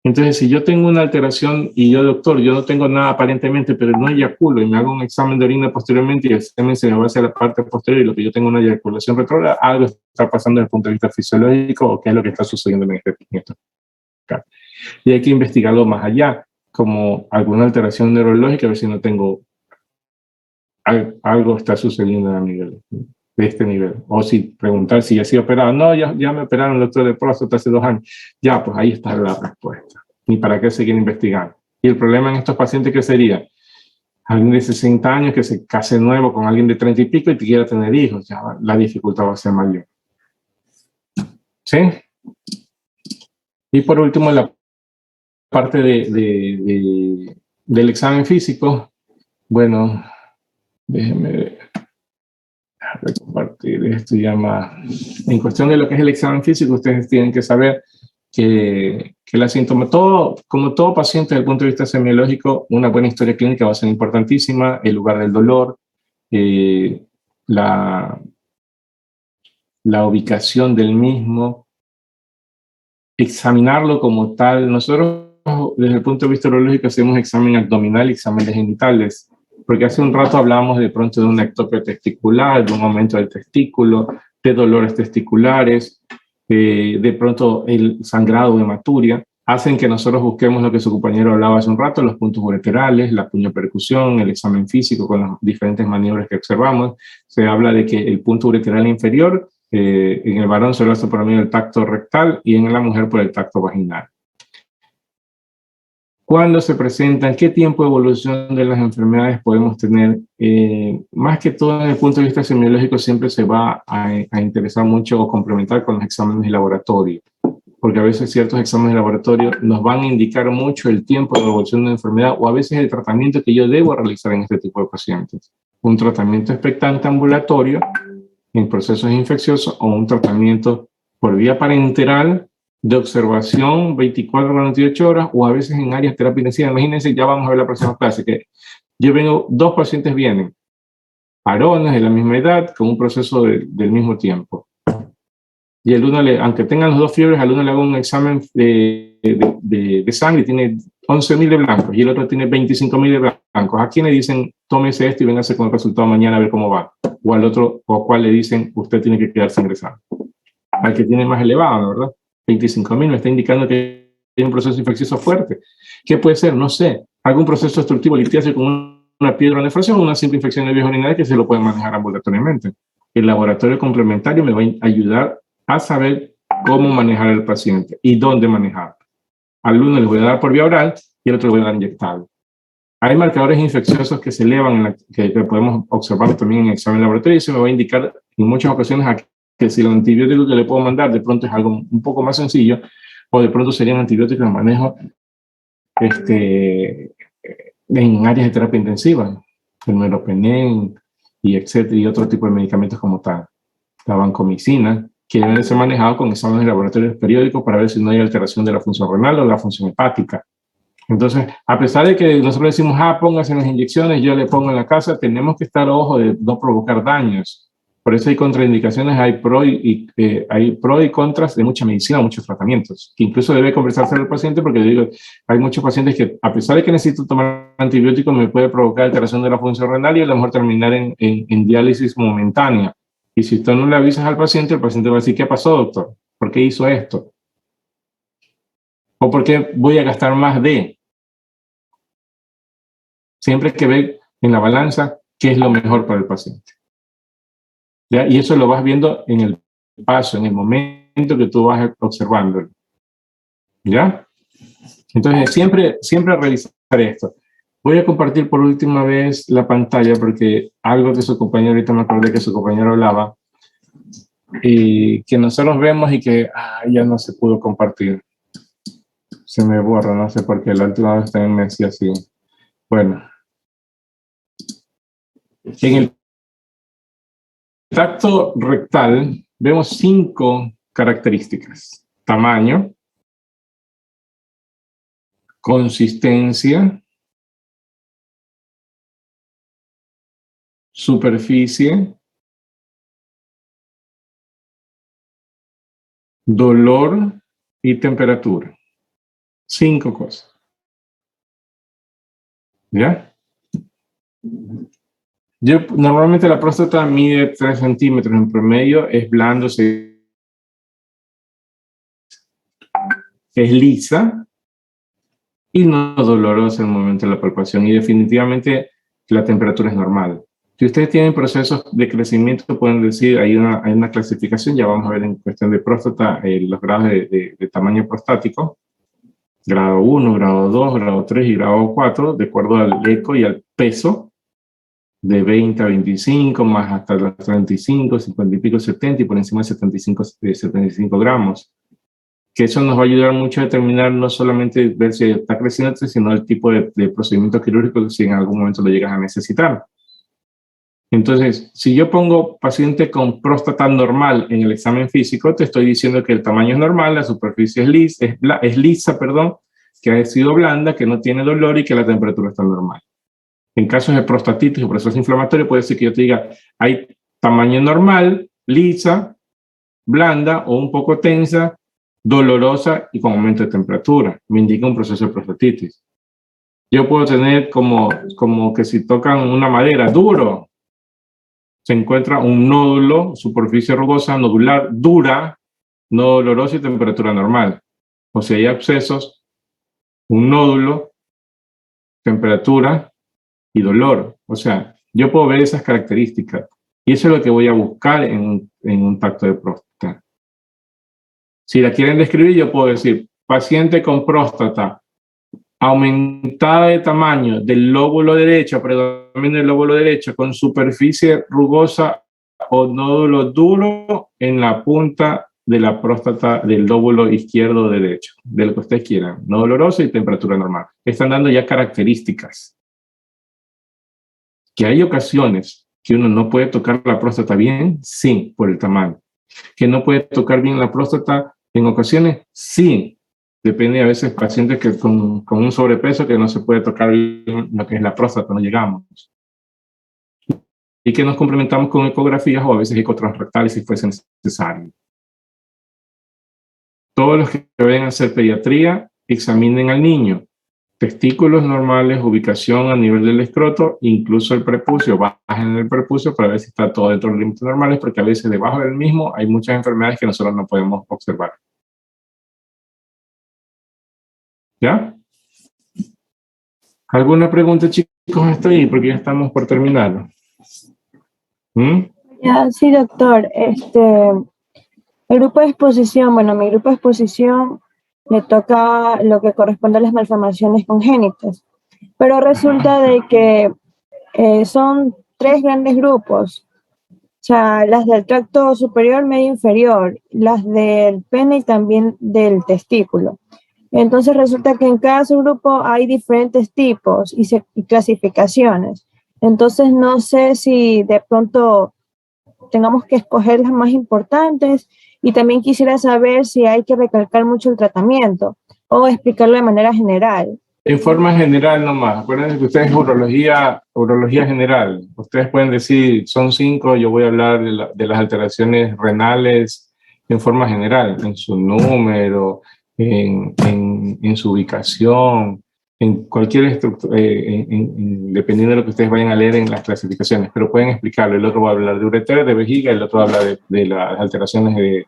Entonces, si yo tengo una alteración y yo, doctor, yo no tengo nada aparentemente, pero no eyaculo y me hago un examen de orina posteriormente y el semen se me va hacia la parte posterior y lo que yo tengo una eyaculación retrógrada, algo está pasando desde el punto de vista fisiológico o qué es lo que está sucediendo en este caso. Y hay que investigarlo más allá, como alguna alteración neurológica, a ver si no tengo algo está sucediendo a nivel de este nivel. O si preguntar si ya ha sido operado. No, ya me operaron el doctor de próstata hace 2 años. Ya, pues ahí está la respuesta. Ni para qué seguir investigando. Y el problema en estos pacientes, ¿qué sería? Alguien de 60 años que se case nuevo con alguien de 30 y pico y te quiera tener hijos. Ya la dificultad va a ser mayor. ¿Sí? Y por último, la parte del examen físico. Bueno, déjenme compartir esto ya más. En cuestión de lo que es el examen físico, ustedes tienen que saber que la como todo paciente desde el punto de vista semiológico, una buena historia clínica va a ser importantísima, el lugar del dolor, la ubicación del mismo, examinarlo como tal. Nosotros desde el punto de vista urológico hacemos examen abdominal y examen de genitales, porque hace un rato hablábamos de pronto de una ectopia testicular, de un aumento del testículo, de dolores testiculares, de pronto el sangrado o hematuria, hacen que nosotros busquemos lo que su compañero hablaba hace un rato, los puntos ureterales, la puñopercusión, el examen físico con las diferentes maniobras que observamos. Se habla de que el punto ureteral inferior, en el varón se lo hace por medio del tacto rectal y en la mujer por el tacto vaginal. ¿Cuándo se presentan? ¿Qué tiempo de evolución de las enfermedades podemos tener? Más que todo, desde el punto de vista semiológico, siempre se va a interesar mucho o complementar con los exámenes de laboratorio, porque a veces ciertos exámenes de laboratorio nos van a indicar mucho el tiempo de evolución de una enfermedad o a veces el tratamiento que yo debo realizar en este tipo de pacientes. Un tratamiento expectante ambulatorio en procesos infecciosos o un tratamiento por vía parenteral de observación 24 a 48 horas o a veces en áreas de terapia intensiva. Imagínense, ya vamos a ver la próxima clase, que yo vengo, 2 pacientes vienen, varones de la misma edad, con un proceso del mismo tiempo. Y el uno, aunque tengan los 2 fiebres, al uno le hago un examen de sangre y tiene 11.000 de blancos y el otro tiene 25.000 de blancos. ¿A quién le dicen, tómese esto y véngase con el resultado mañana a ver cómo va? O al otro, o a cuál le dicen, usted tiene que quedarse ingresado. Al que tiene más elevado, ¿verdad? 25.000 me está indicando que tiene un proceso infeccioso fuerte. ¿Qué puede ser? No sé. Algún proceso obstructivo litiáceo con una piedra o nefrosis o una simple infección de vías urinarias que se lo pueden manejar ambulatoriamente. El laboratorio complementario me va a ayudar a saber cómo manejar al paciente y dónde manejar. Al uno le voy a dar por vía oral y al otro le voy a dar inyectado. Hay marcadores infecciosos que se elevan, que podemos observar también en el examen laboratorio y eso me va a indicar en muchas ocasiones que si el antibiótico que le puedo mandar de pronto es algo un poco más sencillo o de pronto serían antibióticos de manejo en áreas de terapia intensiva, el meropenem y etcétera, y otro tipo de medicamentos como tal. La vancomicina, que deben ser manejados con exámenes de laboratorios periódicos para ver si no hay alteración de la función renal o la función hepática. Entonces, a pesar de que nosotros decimos, póngase las inyecciones, yo le pongo en la casa, tenemos que estar ojo de no provocar daños. Por eso hay contraindicaciones, hay pro y contras de mucha medicina, muchos tratamientos, que incluso debe conversarse al paciente, porque digo, hay muchos pacientes que, a pesar de que necesito tomar antibióticos, me puede provocar alteración de la función renal y a lo mejor terminar en diálisis momentánea. Y si tú no le avisas al paciente, el paciente va a decir, ¿qué pasó, doctor? ¿Por qué hizo esto? ¿O por qué voy a gastar más de? Siempre hay que ver en la balanza qué es lo mejor para el paciente. ¿Ya? Y eso lo vas viendo en el paso, en el momento que tú vas observándolo. ¿Ya? Entonces, siempre revisar esto. Voy a compartir por última vez la pantalla porque algo que su compañero, ahorita me acordé que su compañero hablaba, y que nosotros vemos y que ya no se pudo compartir. Se me borra, no sé por qué, la última vez también me decía así. Bueno. En el tracto rectal vemos 5 características: tamaño, consistencia, superficie, dolor y temperatura. 5 cosas. ¿Ya? Normalmente la próstata mide 3 centímetros en promedio, es blando, es lisa y no dolorosa en el momento de la palpación, y definitivamente la temperatura es normal. Si ustedes tienen procesos de crecimiento, pueden decir, hay una clasificación, ya vamos a ver en cuestión de próstata los grados de tamaño prostático, grado 1, grado 2, grado 3 y grado 4, de acuerdo al eco y al peso, de 20 a 25, más hasta los 35, 50 y pico, 70, y por encima de 75 gramos. Que eso nos va a ayudar mucho a determinar no solamente ver si está creciendo, sino el tipo de procedimiento quirúrgico si en algún momento lo llegas a necesitar. Entonces, si yo pongo paciente con próstata normal en el examen físico, te estoy diciendo que el tamaño es normal, la superficie es lisa, que ha sido blanda, que no tiene dolor y que la temperatura está normal. En casos de prostatitis o proceso inflamatorio, puede ser que yo te diga, hay tamaño normal, lisa, blanda o un poco tensa, dolorosa y con aumento de temperatura. Me indica un proceso de prostatitis. Yo puedo tener como que si tocan una madera duro, se encuentra un nódulo, superficie rugosa, nodular, dura, no dolorosa y temperatura normal. O si hay abscesos, un nódulo, temperatura y dolor. O sea, yo puedo ver esas características y eso es lo que voy a buscar en un tacto de próstata. Si la quieren describir, yo puedo decir, paciente con próstata aumentada de tamaño del lóbulo derecho, predomina el lóbulo derecho, con superficie rugosa o nódulo duro en la punta de la próstata del lóbulo izquierdo o derecho, de lo que ustedes quieran, no doloroso y temperatura normal. Están dando ya características. Que hay ocasiones que uno no puede tocar la próstata bien, sí, por el tamaño. Que no puede tocar bien la próstata en ocasiones, sí. Depende a veces de pacientes que con un sobrepeso que no se puede tocar bien lo que es la próstata, no llegamos. Y que nos complementamos con ecografías o a veces ecotransrectales si fuese necesario. Todos los que vayan a hacer pediatría, examinen al niño. Testículos normales, ubicación a nivel del escroto, incluso el prepucio, bajen el prepucio para ver si está todo dentro de los límites normales, porque a veces debajo del mismo hay muchas enfermedades que nosotros no podemos observar. ¿Ya? ¿Alguna pregunta, chicos, hasta ahí? Porque ya estamos por terminar.
Ya, sí, doctor. El grupo de exposición, bueno, mi grupo de exposición le toca lo que corresponde a las malformaciones congénitas. Pero resulta de que son 3 grandes grupos. O sea, las del tracto superior, medio, inferior, las del pene y también del testículo. Entonces resulta que en cada subgrupo hay diferentes tipos y clasificaciones. Entonces no sé si de pronto tengamos que escoger las más importantes, y también quisiera saber si hay que recalcar mucho el tratamiento o explicarlo de manera general.
En forma general nomás. Acuérdense que ustedes es urología general. Ustedes pueden decir, son 5, yo voy a hablar de las alteraciones renales en forma general, en su número, en su ubicación, en cualquier estructura, dependiendo de lo que ustedes vayan a leer en las clasificaciones, pero pueden explicarlo. El otro va a hablar de ureter, de vejiga, el otro habla de las alteraciones de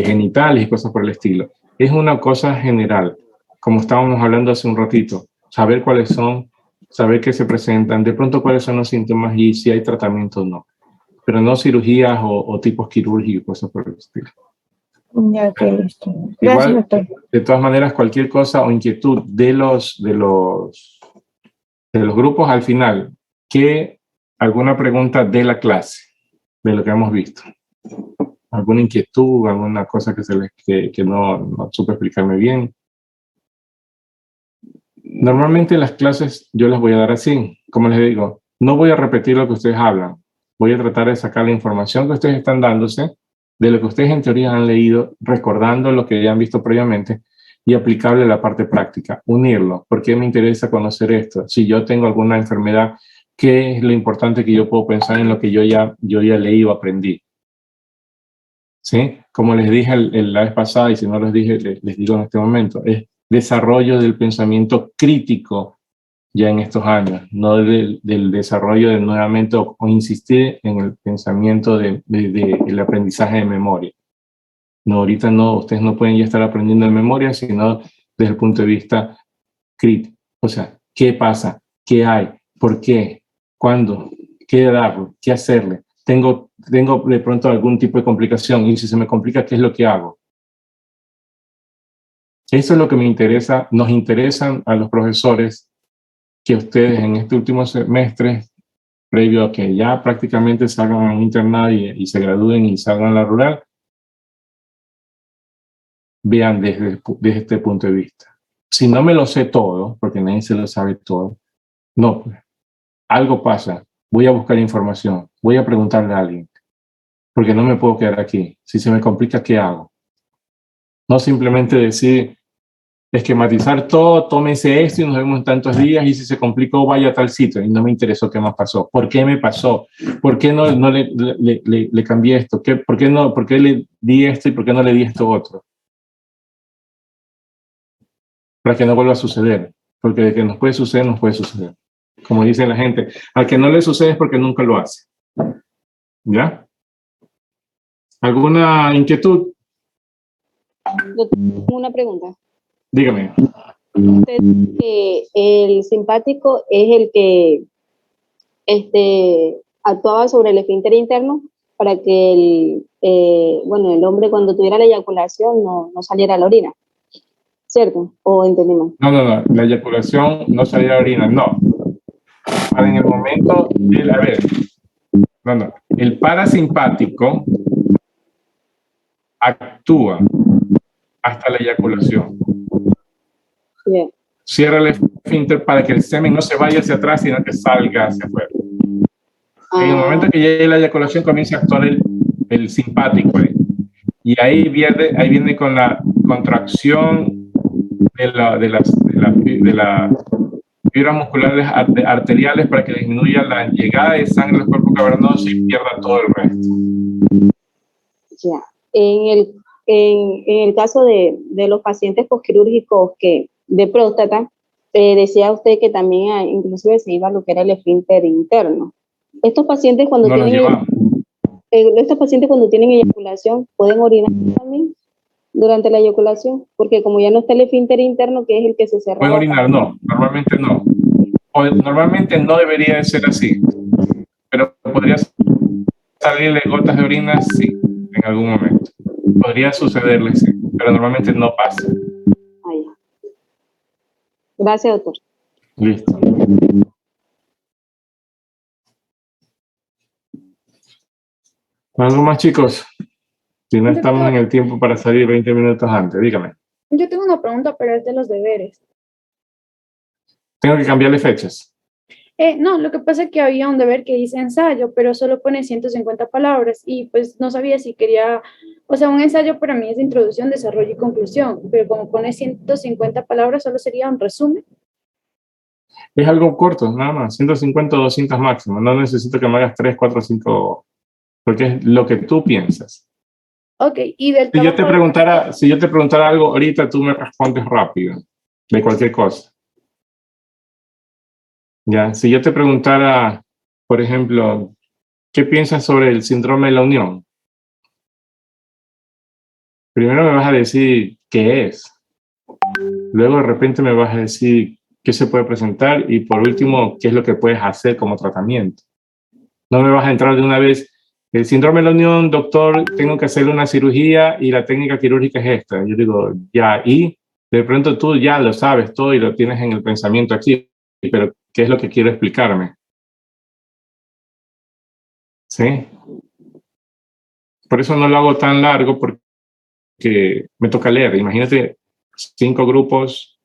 genitales y cosas por el estilo. Es una cosa general, como estábamos hablando hace un ratito, saber cuáles son, saber qué se presentan, de pronto cuáles son los síntomas y si hay tratamiento o no, pero no cirugías o tipos quirúrgicos y cosas por el estilo.
Ya, ok, listo. Gracias,
Igual,
doctor.
de todas maneras, cualquier cosa o inquietud de los grupos al final, que alguna pregunta de la clase, de lo que hemos visto. Alguna inquietud, alguna cosa que no supe explicarme bien. Normalmente las clases yo las voy a dar así, como les digo, no voy a repetir lo que ustedes hablan, voy a tratar de sacar la información que ustedes están dándose, de lo que ustedes en teoría han leído, recordando lo que ya han visto previamente y aplicable a la parte práctica, unirlo. ¿Por qué me interesa conocer esto? Si yo tengo alguna enfermedad, ¿qué es lo importante que yo puedo pensar en lo que yo ya leí o aprendí? ¿Sí? Como les dije la vez pasada, y si no les dije, les digo en este momento, es desarrollo del pensamiento crítico ya en estos años, no del desarrollo de nuevamente o insistir en el pensamiento del aprendizaje de memoria. No, ahorita no, ustedes no pueden ya estar aprendiendo de memoria, sino desde el punto de vista crítico. O sea, ¿qué pasa? ¿Qué hay? ¿Por qué? ¿Cuándo? ¿Qué darle? ¿Qué hacerle? Tengo de pronto algún tipo de complicación y si se me complica, ¿qué es lo que hago? Eso es lo que me interesa, nos interesan a los profesores que ustedes en este último semestre, previo a que ya prácticamente salgan a un internado y se gradúen y salgan a la rural, vean desde este punto de vista. Si no me lo sé todo, porque nadie se lo sabe todo, no, pues, algo pasa, voy a buscar información, voy a preguntarle a alguien, porque no me puedo quedar aquí. Si se me complica, ¿qué hago? No simplemente decir, esquematizar todo, tómese esto y nos vemos en tantos días y si se complicó, vaya a tal sitio y no me interesó qué más pasó. ¿Por qué me pasó? ¿Por qué no le cambié esto? ¿Por qué le di esto y por qué no le di esto otro? Para que no vuelva a suceder. Porque de que nos puede suceder, nos puede suceder. Como dice la gente, al que no le sucede es porque nunca lo hace. ¿Ya? ¿Alguna inquietud?
Yo tengo una pregunta.
Dígame.
Usted dice que el simpático es el que actuaba sobre el esfínter interno para que el hombre cuando tuviera la eyaculación no saliera a la orina, ¿cierto? ¿O entendí mal?
No, la eyaculación no salía a orina, no. En el momento, el parasimpático actúa hasta la eyaculación.
Yeah.
Cierra el esfínter para que el semen no se vaya hacia atrás, sino que salga hacia afuera. En el momento que llegue la eyaculación comienza a actuar el simpático. Y ahí viene con la contracción de las fibras musculares arteriales para que disminuya la llegada de sangre al cuerpo cavernoso y pierda todo el resto.
Ya. En el caso de los pacientes posquirúrgicos de próstata, decía usted que también inclusive se iba a lo que era el esfínter interno. Estos pacientes cuando tienen eyaculación pueden orinar también durante la eyaculación, porque como ya no está el esfínter interno, que es el que se cerra.
¿Pueden orinar? No, normalmente no. Normalmente no debería de ser así, pero podría salirle gotas de orina, sí, en algún momento. Podría sucederle, sí, pero normalmente no pasa.
Gracias, doctor.
Listo. ¿Algo más, chicos? Si no estamos en el tiempo para salir 20 minutos antes, dígame.
Yo tengo una pregunta, pero es de los deberes.
¿Tengo que cambiarle fechas?
No, lo que pasa es que había un deber que dice ensayo, pero solo pone 150 palabras y pues no sabía si quería, o sea, un ensayo para mí es introducción, desarrollo y conclusión, pero como pone 150 palabras solo sería un resumen.
Es algo corto, nada más, 150 o 200 máximo. No necesito que me hagas 3, 4, 5, porque es lo que tú piensas.
Ok, y del
Si yo te
trabajo,
preguntara algo ahorita, tú me respondes rápido, de cualquier cosa. Ya, si yo te preguntara, por ejemplo, ¿qué piensas sobre el síndrome de la unión? Primero me vas a decir qué es. Luego de repente me vas a decir qué se puede presentar y por último, qué es lo que puedes hacer como tratamiento. No me vas a entrar de una vez. El síndrome de la unión, doctor, tengo que hacerle una cirugía y la técnica quirúrgica es esta. Yo digo, ya, y de pronto tú ya lo sabes todo y lo tienes en el pensamiento aquí, pero ¿qué es lo que quiero explicarme? ¿Sí? Por eso no lo hago tan largo porque me toca leer. Imagínate 5 grupos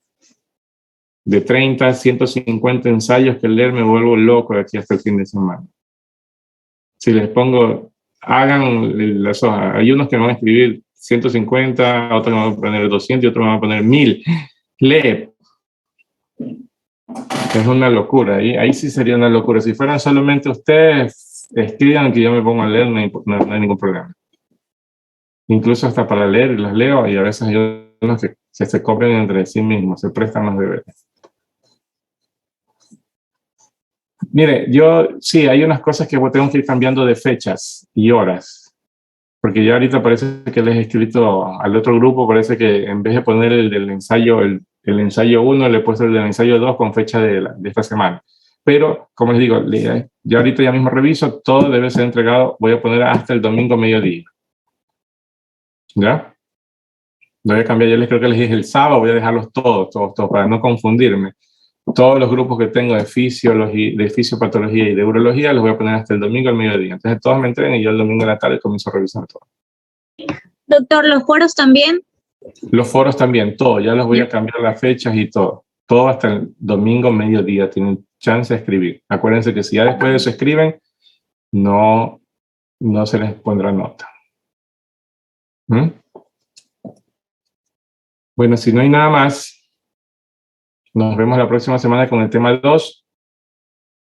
de 30, 150 ensayos que leer me vuelvo loco de aquí hasta el fin de semana. Si les pongo, hagan las hojas. Hay unos que me van a escribir 150, otros me van a poner 200 y otros me van a poner 1000. Lee. Es una locura. Ahí sí sería una locura. Si fueran solamente ustedes, escriban que yo me pongo a leer, no hay ningún problema. Incluso hasta para leer, las leo y a veces hay unos que se copian entre sí mismos, se prestan los deberes. Mire, yo sí, hay unas cosas que tengo que ir cambiando de fechas y horas, porque ya ahorita parece que les he escrito al otro grupo, parece que en vez de poner el del ensayo, el ensayo 1, le he puesto el del ensayo 2 con fecha de esta semana. Pero, como les digo, ya ahorita ya mismo reviso, todo debe ser entregado, voy a poner hasta el domingo mediodía. ¿Ya? Voy a cambiar, yo creo que les dije el sábado, voy a dejarlos todos, para no confundirme. Todos los grupos que tengo de fisiología, de fisiopatología y de urología los voy a poner hasta el domingo al mediodía. Entonces todos me entreguen y yo el domingo en la tarde comienzo a revisar todo.
Doctor, ¿los foros también?
Los foros también, todo. Ya los voy a cambiar las fechas y todo. Todo hasta el domingo mediodía. Tienen chance de escribir. Acuérdense que si ya después de eso escriben, no se les pondrá nota. ¿Mm? Bueno, si no hay nada más, nos vemos la próxima semana con el tema 2.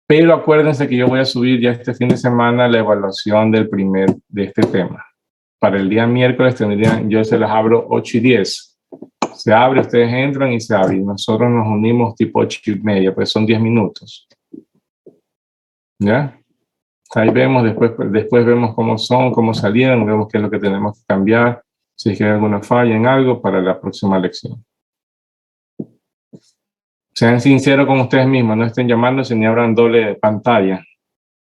Pero acuérdense que yo voy a subir ya este fin de semana la evaluación de este tema. Para el día miércoles yo se las abro 8:10. Se abre, ustedes entran y se abre. Y nosotros nos unimos tipo 8:30, pues son 10 minutos. ¿Ya? Ahí vemos, después vemos cómo son, cómo salieron, vemos qué es lo que tenemos que cambiar, si es que hay alguna falla en algo para la próxima lección. Sean sinceros con ustedes mismos, no estén llamándose ni abran doble pantalla.